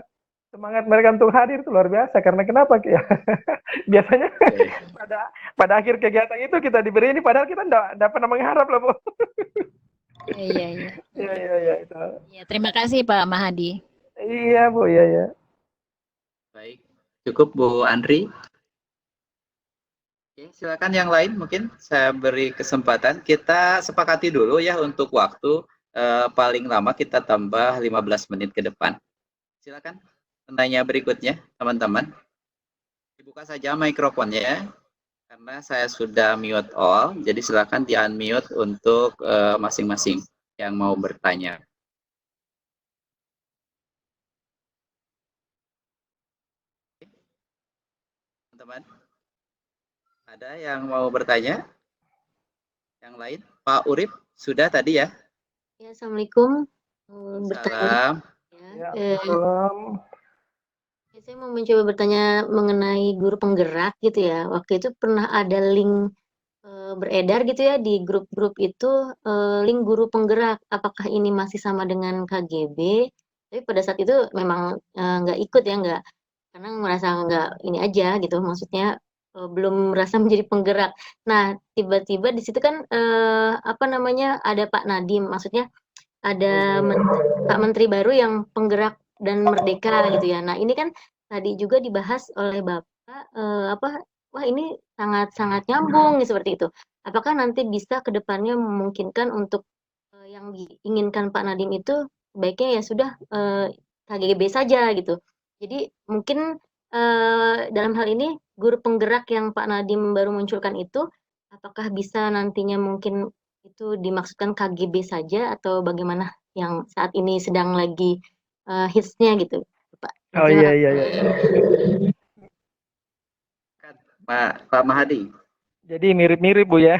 semangat mereka untuk hadir itu luar biasa. Karena kenapa? Biasanya pada akhir kegiatan itu kita diberi ini, padahal kita tidak pernah mengharap lah, Bu. Iya. Iya. Itu. Ya, terima kasih Pak Mahadi. Iya, Bu, iya. Baik, cukup Bu Andri. Oke, silakan yang lain, mungkin saya beri kesempatan. Kita sepakati dulu ya untuk waktu, paling lama kita tambah 15 menit ke depan. Silakan penanya berikutnya, teman-teman. Dibuka saja mikrofonnya, karena saya sudah mute all, jadi silakan di-unmute untuk masing-masing yang mau bertanya. Teman-teman, ada yang mau bertanya? Yang lain? Pak Urip, sudah tadi ya? Ya, Assalamualaikum. Bertanya. Salam. Ya, Saya mau mencoba bertanya mengenai guru penggerak gitu ya. Waktu itu pernah ada link beredar gitu ya di grup-grup itu, link guru penggerak. Apakah ini masih sama dengan KGB? Tapi pada saat itu memang nggak ikut ya, nggak, karena merasa nggak ini aja gitu, maksudnya belum merasa menjadi penggerak. Nah, tiba-tiba di situ kan apa namanya, ada Pak Nadiem, maksudnya ada Pak Menteri baru yang penggerak dan merdeka gitu ya. Nah, ini kan tadi juga dibahas oleh Bapak apa, wah ini sangat-sangat nyambung seperti itu. Apakah nanti bisa ke depannya memungkinkan untuk yang diinginkan Pak Nadiem itu baiknya ya sudah KGB saja gitu. Jadi mungkin dalam hal ini guru penggerak yang Pak Nadiem baru munculkan itu, apakah bisa nantinya mungkin itu dimaksudkan KGB saja atau bagaimana yang saat ini sedang lagi hitsnya gitu, Pak? Oh Terima iya. Pak Mahadi. Jadi mirip-mirip, Bu ya.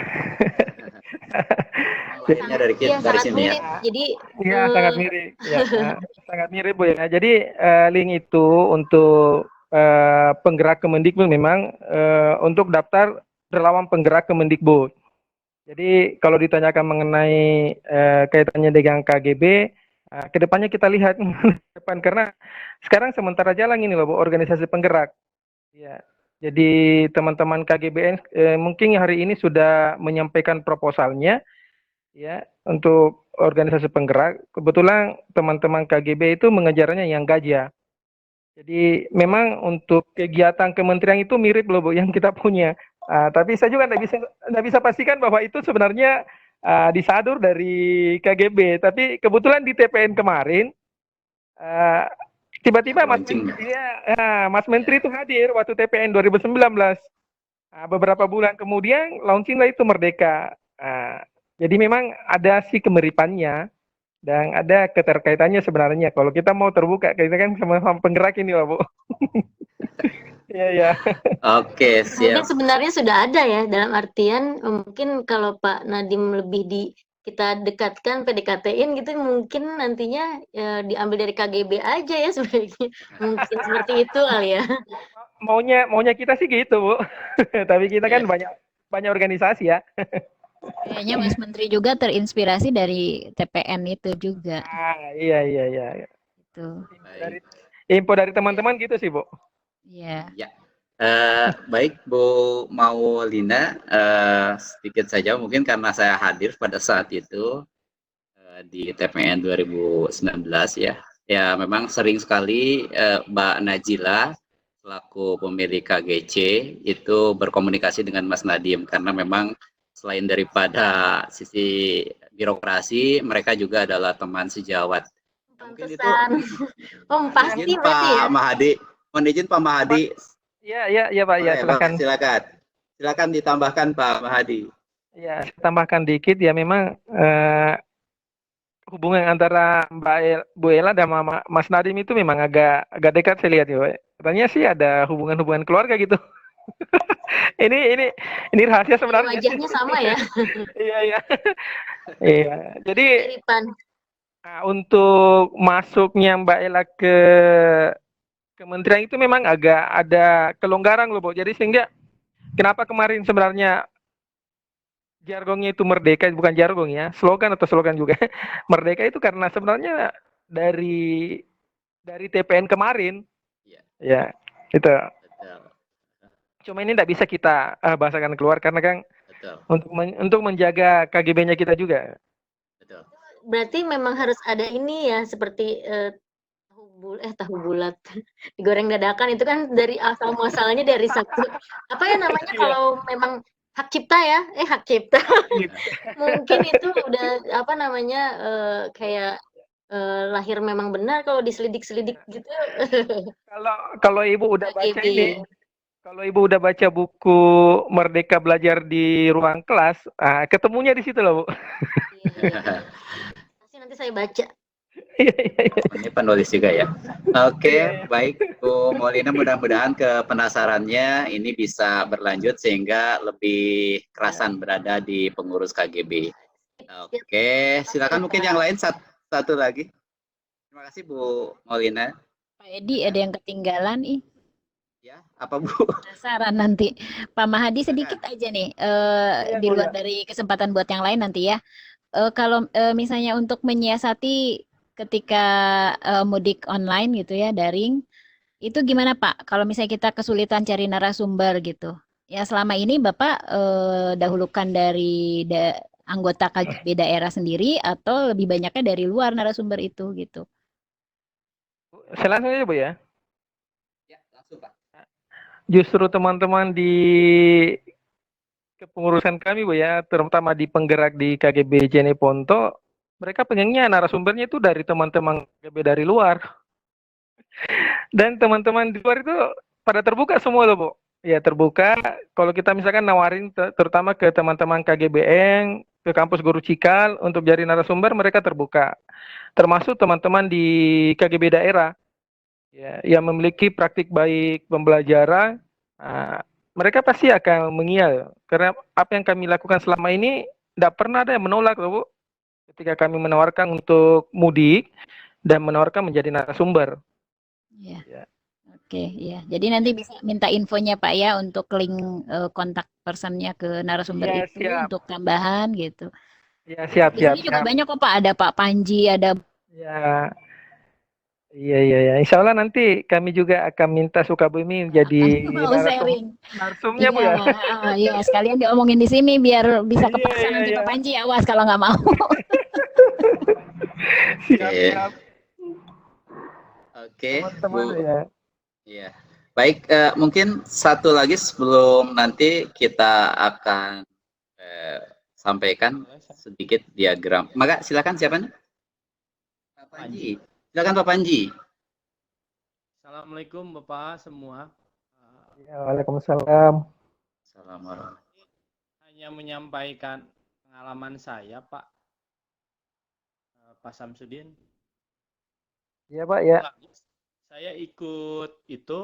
Lainnya dari Iya, dari sangat sini ya. mirip. Jadi Iya, sangat mirip. Ya, sangat mirip, Bu ya. Jadi link itu untuk penggerak Kemendikbud memang untuk daftar relawan penggerak Kemendikbud. Jadi kalau ditanyakan mengenai kaitannya dengan KGB, kedepannya kita lihat depan, karena sekarang sementara jalan ini loh, Bu, organisasi penggerak. Ya. Jadi teman-teman KGBN mungkin hari ini sudah menyampaikan proposalnya ya untuk organisasi penggerak. Kebetulan teman-teman KGB itu mengejarnya yang gajah. Jadi memang untuk kegiatan kementerian itu mirip loh, Bu, yang kita punya. Tapi saya juga tidak bisa pastikan bahwa itu sebenarnya disadur dari KGB. Tapi kebetulan di TPN kemarin tiba-tiba Mas Menteri itu hadir waktu TPN 2019. Beberapa bulan kemudian launchinglah itu Merdeka. Jadi memang ada sih kemiripannya dan ada keterkaitannya sebenarnya. Kalau kita mau terbuka, kita kan sama-sama penggerak ini lah, Bu. Iya. Oke, siap. mungkin sebenarnya sudah ada ya, dalam artian mungkin kalau Pak Nadiem lebih kita dekatkan, PDKT-in gitu, mungkin nantinya diambil dari KGB aja ya sebaiknya. Mungkin seperti itu kali ya. Maunya kita sih gitu, Bu. Tapi kita kan banyak organisasi ya. Kayaknya Mas Menteri juga terinspirasi dari TPN itu juga. Iya. Itu. Info dari teman-teman gitu sih, Bu. Iya. Ya. Baik Bu Maulina, sedikit saja mungkin karena saya hadir pada saat itu di TPN 2019 ya. Ya memang sering sekali Mbak Najila selaku pemilik KGC itu berkomunikasi dengan Mas Nadiem, karena memang selain daripada sisi birokrasi, mereka juga adalah teman sejawat. Mungkin itu pasti berarti ya. Pak Mahadi, mohon izin Pak Mahadi. Iya Pak, ya Silakan ditambahkan Pak Mahadi. Ya, tambahkan dikit ya, memang hubungan antara Bu Ella dan Mas Nadim itu memang agak dekat saya lihat ya, Pak. Katanya sih ada hubungan-hubungan keluarga gitu. ini rahasia Dari sebenarnya sih. wajahnya sama ya, Iya, iya. Iya. Jadi kiripan. untuk masuknya Mbak Ella ke kementerian itu memang agak ada kelonggaran loh, Bu. Jadi sehingga kenapa kemarin sebenarnya jargonnya itu merdeka, bukan jargon ya, slogan atau slogan juga. Merdeka itu karena sebenarnya dari TPN kemarin, Iya, ya itu. betul, Cuma ini tidak bisa kita bahasakan keluar karena kan betul, untuk menjaga KGB-nya kita juga. betul. Berarti memang harus ada ini ya, seperti tahu bulat digoreng dadakan itu kan dari asal muasalnya dari satu apa ya namanya Iya. kalau memang hak cipta ya, hak cipta. Mungkin itu udah apa namanya kayak lahir memang benar kalau diselidik-selidik gitu. Kalau Ibu udah baca KGB. ini, kalau Ibu udah baca buku Merdeka Belajar di Ruang Kelas, ketemunya di situ loh, Bu. Iya. Nanti saya baca. Iya, iya, iya. Ini penulis juga ya. Oke, baik Bu Molina, mudah-mudahan penasarannya ini bisa berlanjut sehingga lebih kerasan berada di pengurus KGB. Oke, silakan mungkin yang lain satu lagi. Terima kasih Bu Molina. Pak Edi ada yang ketinggalan ih. Ya, apa Bu? Penasaran nanti. Pak Mahadi sedikit aja nih di luar dari kesempatan buat yang lain nanti ya. Kalau misalnya untuk menyiasati ketika mudik online gitu ya, daring, itu gimana Pak? Kalau misalnya kita kesulitan cari narasumber gitu. Ya selama ini Bapak dahulukan dari anggota KGB daerah sendiri atau lebih banyaknya dari luar narasumber itu gitu. Saya langsung aja, Bu ya. Ya, langsung Pak. Justru teman-teman di kepengurusan kami, Bu ya, terutama di penggerak di KGB Jeneponto, mereka pengennya narasumbernya itu dari teman-teman KGB dari luar. Dan teman-teman di luar itu pada terbuka semua loh, Bu. Ya, terbuka. Kalau kita misalkan nawarin terutama ke teman-teman KGBN, ke kampus Guru Cikal untuk jadi narasumber, mereka terbuka. Termasuk teman-teman di KGB daerah ya, yang memiliki praktik baik pembelajaran, mereka pasti akan mengial. Karena apa yang kami lakukan selama ini tidak pernah ada yang menolak loh, Bu. Ketika kami menawarkan untuk mudik dan menawarkan menjadi narasumber. Iya. Ya. Oke, ya. Jadi nanti bisa minta infonya Pak ya untuk link kontak personnya ke narasumber Iya, itu siap. untuk tambahan gitu. Ya, siap, Di siap, sini juga siap. banyak kok Pak, ada Pak Panji, ada Ya, iya. Insya Allah nanti kami juga akan minta Sukabumi menjadi mau sharing. narsumnya, Bu ya. Iya, sekalian diomongin di sini biar bisa kepaksa Iya, nanti iya. Pak Panji, awas kalau nggak mau. Siap, Oke. siap. Oke, Teman-teman Bu. ya. Iya. Baik, mungkin satu lagi sebelum nanti kita akan sampaikan sedikit diagram. Maka silakan siapa nih? Pak Panji. Silakan Pak Panji. Assalamualaikum Bapak semua. Ya, waalaikumsalam. Assalamualaikum. Hanya menyampaikan pengalaman saya Pak Samsudin. Iya, Pak ya. Saya ikut itu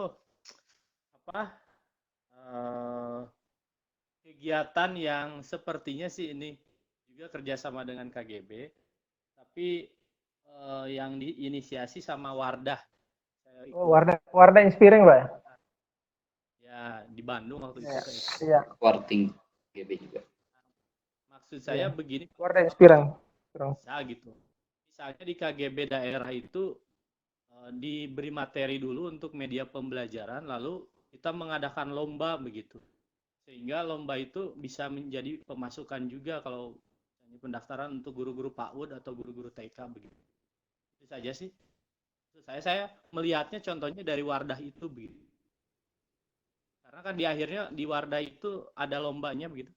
kegiatan yang sepertinya sih ini juga kerjasama dengan KGB, tapi yang diinisiasi sama Wardah. Saya ikut. Wardah Inspiring, Pak. Ya di Bandung waktu itu. Iya. Warting GB juga. Maksud saya begini. Wardah Inspiring. Bisa gitu. Misalnya di KGB daerah itu diberi materi dulu untuk media pembelajaran, lalu kita mengadakan lomba begitu, sehingga lomba itu bisa menjadi pemasukan juga kalau pendaftaran untuk guru-guru PAUD atau guru-guru TK begitu. Itu saja sih. Saya melihatnya contohnya dari Wardah itu begitu, karena kan di akhirnya di Wardah itu ada lombanya begitu.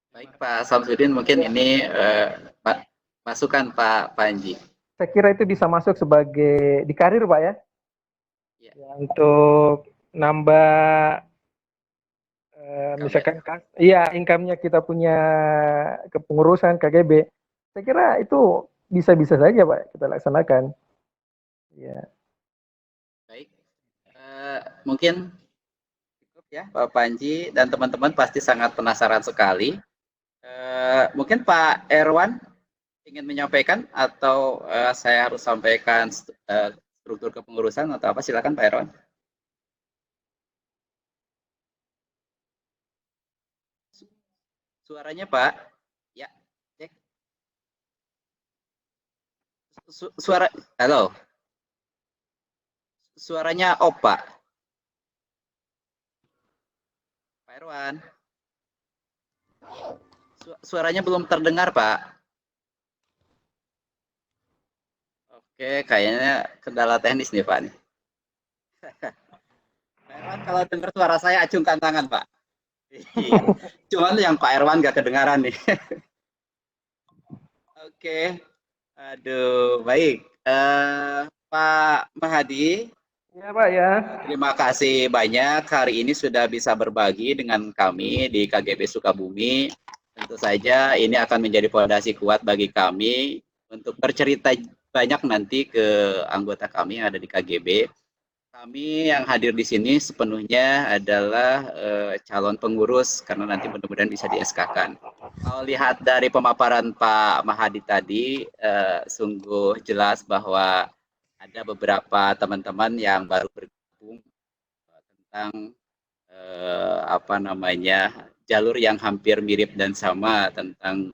Baik Pak Samsudin, mungkin ini masukan Pak Panji. Saya kira itu bisa masuk sebagai di karir, Pak ya. Ya, untuk nambah misalkan iya income-nya kita punya kepengurusan KGB, saya kira itu bisa-bisa saja Pak kita laksanakan. Ya. Baik, mungkin cukup ya Pak Panji dan teman-teman pasti sangat penasaran sekali. Mungkin Pak Erwan ingin menyampaikan atau saya harus sampaikan struktur kepengurusan atau apa? Silakan Pak Erwan. Suaranya Pak, ya, cek. Suara, halo. Suaranya Pak Erwan. Suaranya belum terdengar Pak. Oke, kayaknya kendala teknis nih Pak. Pak Erwan, kalau dengar suara saya acungkan tangan Pak. Cuman yang Pak Erwan gak kedengaran nih. Oke, aduh, baik. Pak Mahadi. Ya Pak ya. Terima kasih banyak hari ini sudah bisa berbagi dengan kami di KGB Sukabumi. Tentu saja ini akan menjadi fondasi kuat bagi kami untuk bercerita banyak nanti ke anggota kami yang ada di KGB. Kami yang hadir di sini sepenuhnya adalah calon pengurus karena nanti mudah-mudahan bisa di-SK-kan. Kalau lihat dari pemaparan Pak Mahadi tadi, sungguh jelas bahwa ada beberapa teman-teman yang baru bergabung tentang jalur yang hampir mirip dan sama tentang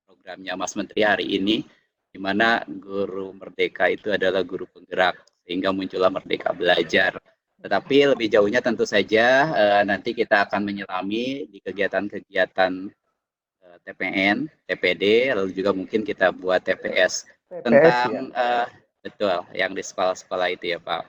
programnya Mas Menteri hari ini, di mana guru merdeka itu adalah guru penggerak, sehingga muncullah Merdeka Belajar. Tetapi lebih jauhnya tentu saja nanti kita akan menyelami di kegiatan-kegiatan TPN, TPD, lalu juga mungkin kita buat TPS tentang betul yang di sekolah-sekolah itu ya Pak.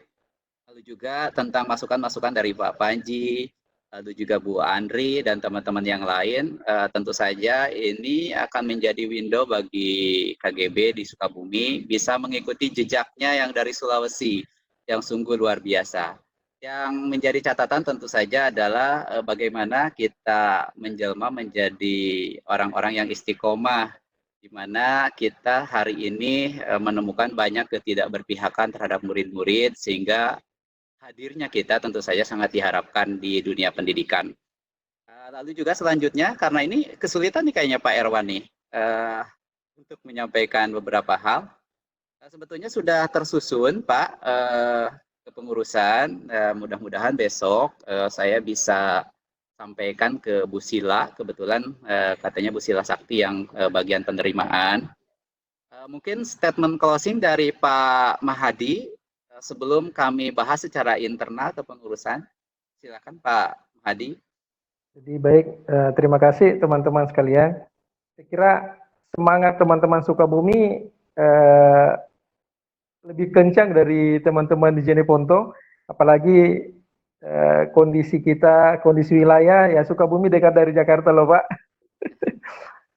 Lalu juga tentang masukan-masukan dari Pak Panji, lalu juga Bu Andri dan teman-teman yang lain. Tentu saja ini akan menjadi window bagi KGB di Sukabumi bisa mengikuti jejaknya yang dari Sulawesi yang sungguh luar biasa. Yang menjadi catatan tentu saja adalah bagaimana kita menjelma menjadi orang-orang yang istiqomah, di mana kita hari ini menemukan banyak ketidakberpihakan terhadap murid-murid, sehingga hadirnya kita tentu saja sangat diharapkan di dunia pendidikan. Lalu juga selanjutnya, karena ini kesulitan nih kayaknya Pak Erwan nih, untuk menyampaikan beberapa hal. Sebetulnya sudah tersusun Pak kepengurusan, mudah-mudahan besok saya bisa sampaikan ke Bu Sila, kebetulan katanya Bu Sila Sakti yang bagian penerimaan. Mungkin statement closing dari Pak Mahadi sebelum kami bahas secara internal kepengurusan. Silakan Pak Mahadi. Jadi baik, terima kasih teman-teman sekalian. Saya kira semangat teman-teman Sukabumi lebih kencang dari teman-teman di Jeneponto, apalagi kondisi kita, kondisi wilayah, ya Sukabumi dekat dari Jakarta loh Pak.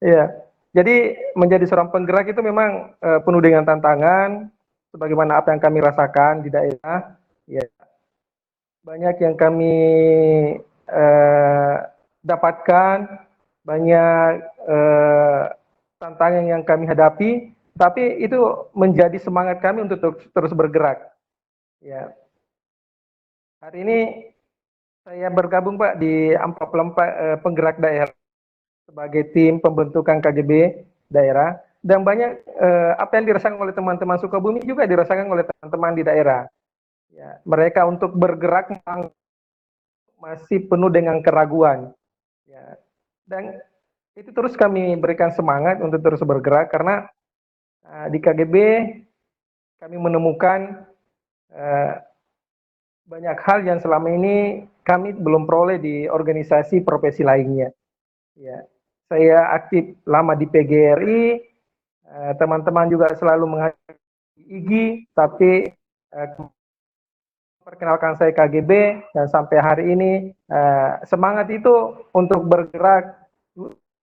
Ya, jadi menjadi seorang penggerak itu memang penuh dengan tantangan, sebagaimana apa yang kami rasakan di daerah. Ya, banyak yang kami dapatkan, banyak tantangan yang kami hadapi, tapi itu menjadi semangat kami untuk terus bergerak. Ya. Hari ini saya bergabung Pak di 44 penggerak daerah sebagai tim pembentukan KGB daerah, dan banyak apa yang dirasakan oleh teman-teman Sukabumi juga dirasakan oleh teman-teman di daerah. Ya, mereka untuk bergerak masih penuh dengan keraguan. Ya, dan itu terus kami berikan semangat untuk terus bergerak karena di KGB kami menemukan banyak hal yang selama ini kami belum peroleh di organisasi profesi lainnya. Ya, saya aktif lama di PGRI, teman-teman juga selalu mengajar di IGI, tapi perkenalkan saya KGB, dan sampai hari ini semangat itu untuk bergerak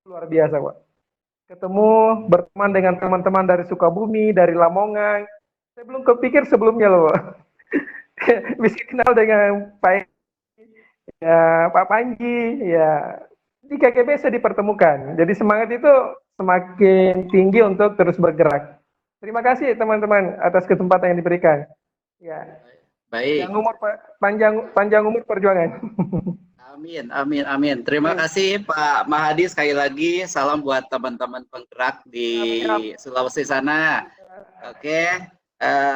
luar biasa Pak. Ketemu, berteman dengan teman-teman dari Sukabumi, dari Lamongan, saya belum kepikir sebelumnya loh Pak. Bisa kenal dengan Pak ya Pak Panji, ya di KGB saya dipertemukan. Jadi semangat itu semakin tinggi untuk terus bergerak. Terima kasih teman-teman atas kesempatan yang diberikan. Ya, Baik. panjang umur perjuangan. Amin, amin, amin. Terima kasih Pak Mahadi sekali lagi. Salam buat teman-teman penggerak di Sulawesi sana. Oke,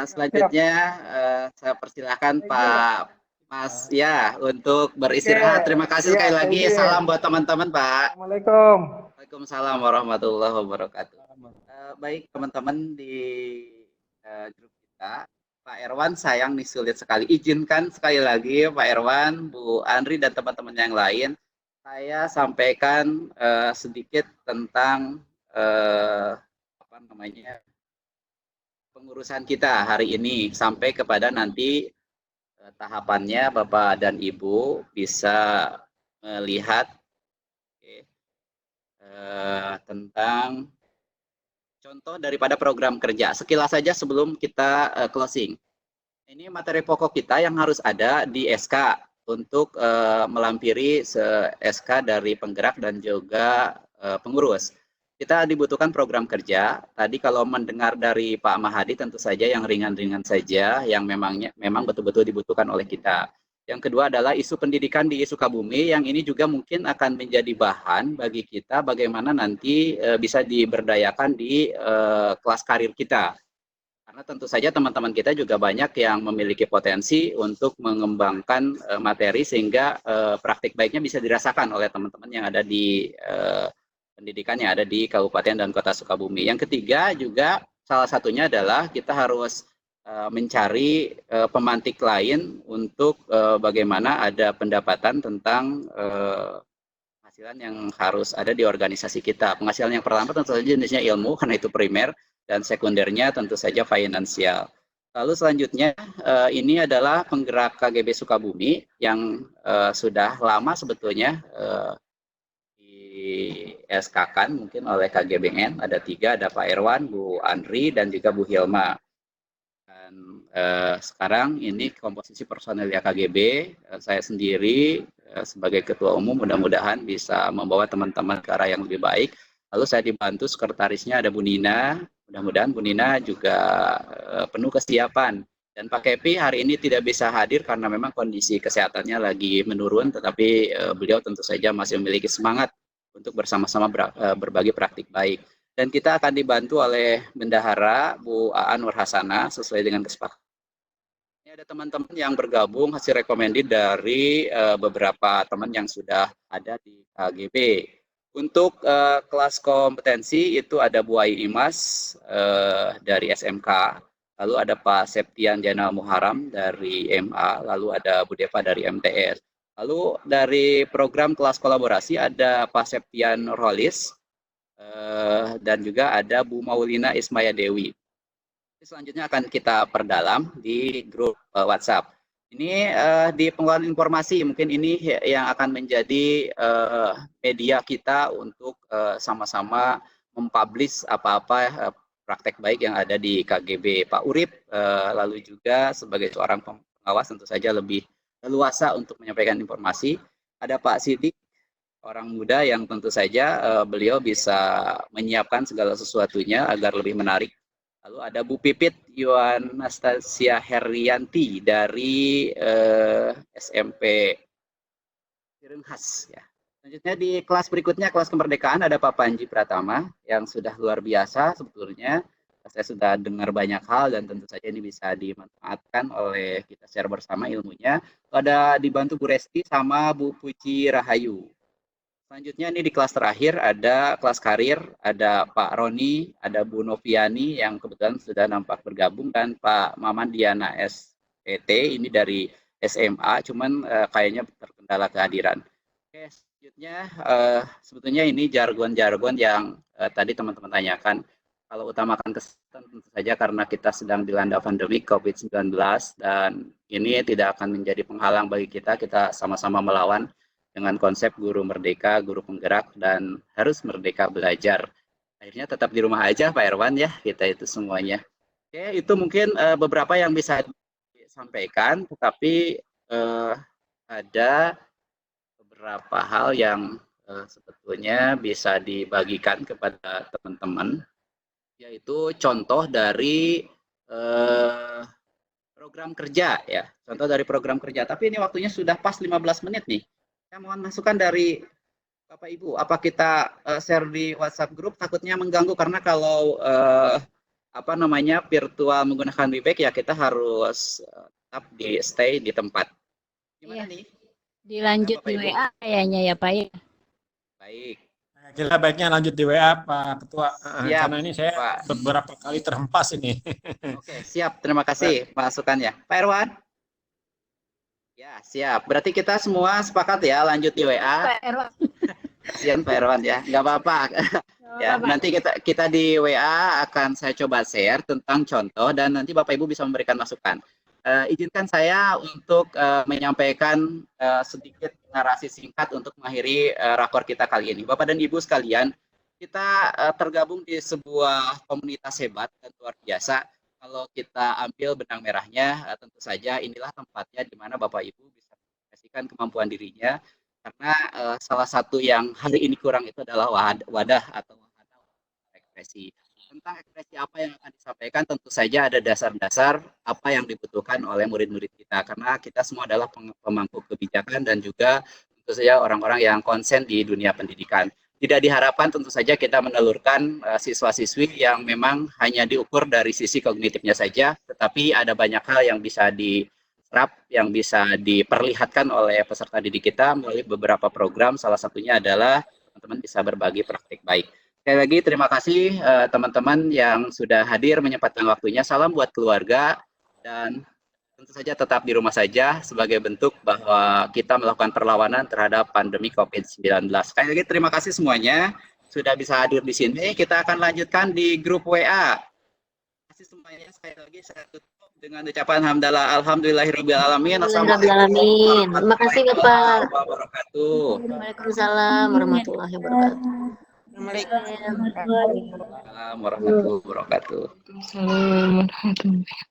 selanjutnya saya persilahkan Pak Mas ya untuk beristirahat. Terima kasih sekali lagi. Salam buat teman-teman Pak. Assalamualaikum. Waalaikumsalam warahmatullahi wabarakatuh. Baik teman-teman di grup kita. Pak Erwan, sayang nih sulit sekali. Izinkan sekali lagi Pak Erwan, Bu Andri, dan teman-teman yang lain, saya sampaikan sedikit tentang apa namanya pengurusan kita hari ini sampai kepada nanti tahapannya Bapak dan Ibu bisa melihat tentang contoh daripada program kerja. Sekilas saja sebelum kita closing. Ini materi pokok kita yang harus ada di SK untuk melampiri SK dari penggerak dan juga pengurus. Kita dibutuhkan program kerja. Tadi kalau mendengar dari Pak Mahadi tentu saja yang ringan-ringan saja, yang memang betul-betul dibutuhkan oleh kita. Yang kedua adalah isu pendidikan di Sukabumi, yang ini juga mungkin akan menjadi bahan bagi kita bagaimana nanti bisa diberdayakan di kelas karir kita. Karena tentu saja teman-teman kita juga banyak yang memiliki potensi untuk mengembangkan materi sehingga praktik baiknya bisa dirasakan oleh teman-teman yang ada di pendidikan yang ada di Kabupaten dan Kota Sukabumi. Yang ketiga juga salah satunya adalah kita harus mencari pemantik lain untuk bagaimana ada pendapatan tentang penghasilan yang harus ada di organisasi kita. Penghasilan yang pertama tentu saja jenisnya ilmu, karena itu primer, dan sekundernya tentu saja finansial. Lalu selanjutnya ini adalah penggerak KGB Sukabumi yang sudah lama sebetulnya di SK-kan mungkin oleh KGBN. Ada 3, ada Pak Erwan, Bu Andri, dan juga Bu Hilma. Dan sekarang ini komposisi personel KGB, saya sendiri sebagai ketua umum mudah-mudahan bisa membawa teman-teman ke arah yang lebih baik. Lalu saya dibantu sekretarisnya ada Bu Nina, mudah-mudahan Bu Nina juga penuh kesiapan. Dan Pak Kepi hari ini tidak bisa hadir karena memang kondisi kesehatannya lagi menurun, tetapi beliau tentu saja masih memiliki semangat untuk bersama-sama berbagi praktik baik. Dan kita akan dibantu oleh Bendahara Bu Aan Nurhasana sesuai dengan kesepakatan. Ini ada teman-teman yang bergabung hasil recommended dari beberapa teman yang sudah ada di KGB. Untuk kelas kompetensi itu ada Bu Ai Imas dari SMK, lalu ada Pak Septian Janal Muharam dari MA, lalu ada Bu Deva dari MTS. Lalu dari program kelas kolaborasi ada Pak Septian Rolis, dan juga ada Bu Maulina Ismaya Dewi. Selanjutnya akan kita perdalam di grup WhatsApp. Ini di pengelolaan informasi, mungkin ini yang akan menjadi media kita untuk sama-sama mempublish apa-apa praktek baik yang ada di KGB. Pak Urip lalu juga sebagai seorang pengawas tentu saja lebih leluasa untuk menyampaikan informasi. Ada Pak Sidik, orang muda yang tentu saja beliau bisa menyiapkan segala sesuatunya agar lebih menarik. Lalu ada Bu Pipit Yuan Nastasia Herianti dari SMP Cirenghas. Ya. Selanjutnya di kelas berikutnya, kelas kemerdekaan, ada Pak Panji Pratama yang sudah luar biasa sebetulnya. Saya sudah dengar banyak hal dan tentu saja ini bisa dimanfaatkan oleh kita share bersama ilmunya. Ada dibantu Bu Resti sama Bu Puji Rahayu. Selanjutnya ini di kelas terakhir ada kelas karir, ada Pak Roni, ada Bu Noviani yang kebetulan sudah nampak bergabung, dan Pak Maman Diana SPT ini dari SMA, cuman kayaknya terkendala kehadiran. Oke, selanjutnya sebetulnya ini jargon-jargon yang tadi teman-teman tanyakan. Kalau utamakan kesehatan tentu saja karena kita sedang dilanda pandemi COVID-19 dan ini tidak akan menjadi penghalang bagi kita sama-sama melawan dengan konsep guru merdeka, guru penggerak, dan harus merdeka belajar. Akhirnya tetap di rumah aja Pak Erwan ya, kita itu semuanya. Oke, itu mungkin beberapa yang bisa disampaikan, tetapi ada beberapa hal yang sebetulnya bisa dibagikan kepada teman-teman, yaitu contoh dari program kerja ya, contoh dari program kerja. Tapi ini waktunya sudah pas 15 menit nih. Saya mohon masukan dari Bapak Ibu. Apa kita share di WhatsApp grup? Takutnya mengganggu karena kalau virtual menggunakan Webex ya kita harus tetap stay di tempat. Gimana nih? Dilanjut di WA kayaknya ya Pak ya. Baik. Kita baiknya lanjut di WA Pak Ketua. Siap, Karena ini saya Pak. beberapa kali terhempas ini. Oke, siap. Terima kasih masukannya. Pak Irwan? Ya, siap. Berarti kita semua sepakat ya lanjut di WA. Pak Erwan. Kasian Pak Irwan ya, nggak apa-apa. Ya, nanti kita di WA akan saya coba share tentang contoh dan nanti Bapak Ibu bisa memberikan masukan. Izinkan saya untuk menyampaikan sedikit narasi singkat untuk mengakhiri rakor kita kali ini. Bapak dan Ibu sekalian, kita tergabung di sebuah komunitas hebat dan luar biasa. Kalau kita ambil benang merahnya, tentu saja inilah tempatnya di mana Bapak Ibu bisa mengekspresikan kemampuan dirinya. Karena salah satu yang hari ini kurang itu adalah wadah atau ekspresi. Tentang ekspresi apa yang akan disampaikan tentu saja ada dasar-dasar apa yang dibutuhkan oleh murid-murid kita. Karena kita semua adalah pemangku kebijakan dan juga tentu saja orang-orang yang konsen di dunia pendidikan. Tidak diharapkan tentu saja kita menelurkan siswa-siswi yang memang hanya diukur dari sisi kognitifnya saja, tetapi ada banyak hal yang bisa diserap, yang bisa diperlihatkan oleh peserta didik kita melalui beberapa program. Salah satunya adalah teman-teman bisa berbagi praktik baik. Sekali lagi terima kasih teman-teman yang sudah hadir menyempatkan waktunya. Salam buat keluarga dan tentu saja tetap di rumah saja sebagai bentuk bahwa kita melakukan perlawanan terhadap pandemi COVID-19. Sekali lagi terima kasih semuanya sudah bisa hadir di sini. Kita akan lanjutkan di grup WA. Terima kasih semuanya. Sekali lagi saya tutup dengan ucapan hamdalah alhamdulillahirabbil alamin. Alhamdulillahirrahmanirrahim. Terima kasih Bapak. Wabarakatuh. Waalaikumsalam warahmatullahi wabarakatuh. Assalamualaikum. Assalamualaikum warahmatullahi wabarakatuh. Assalamualaikum warahmatullahi wabarakatuh.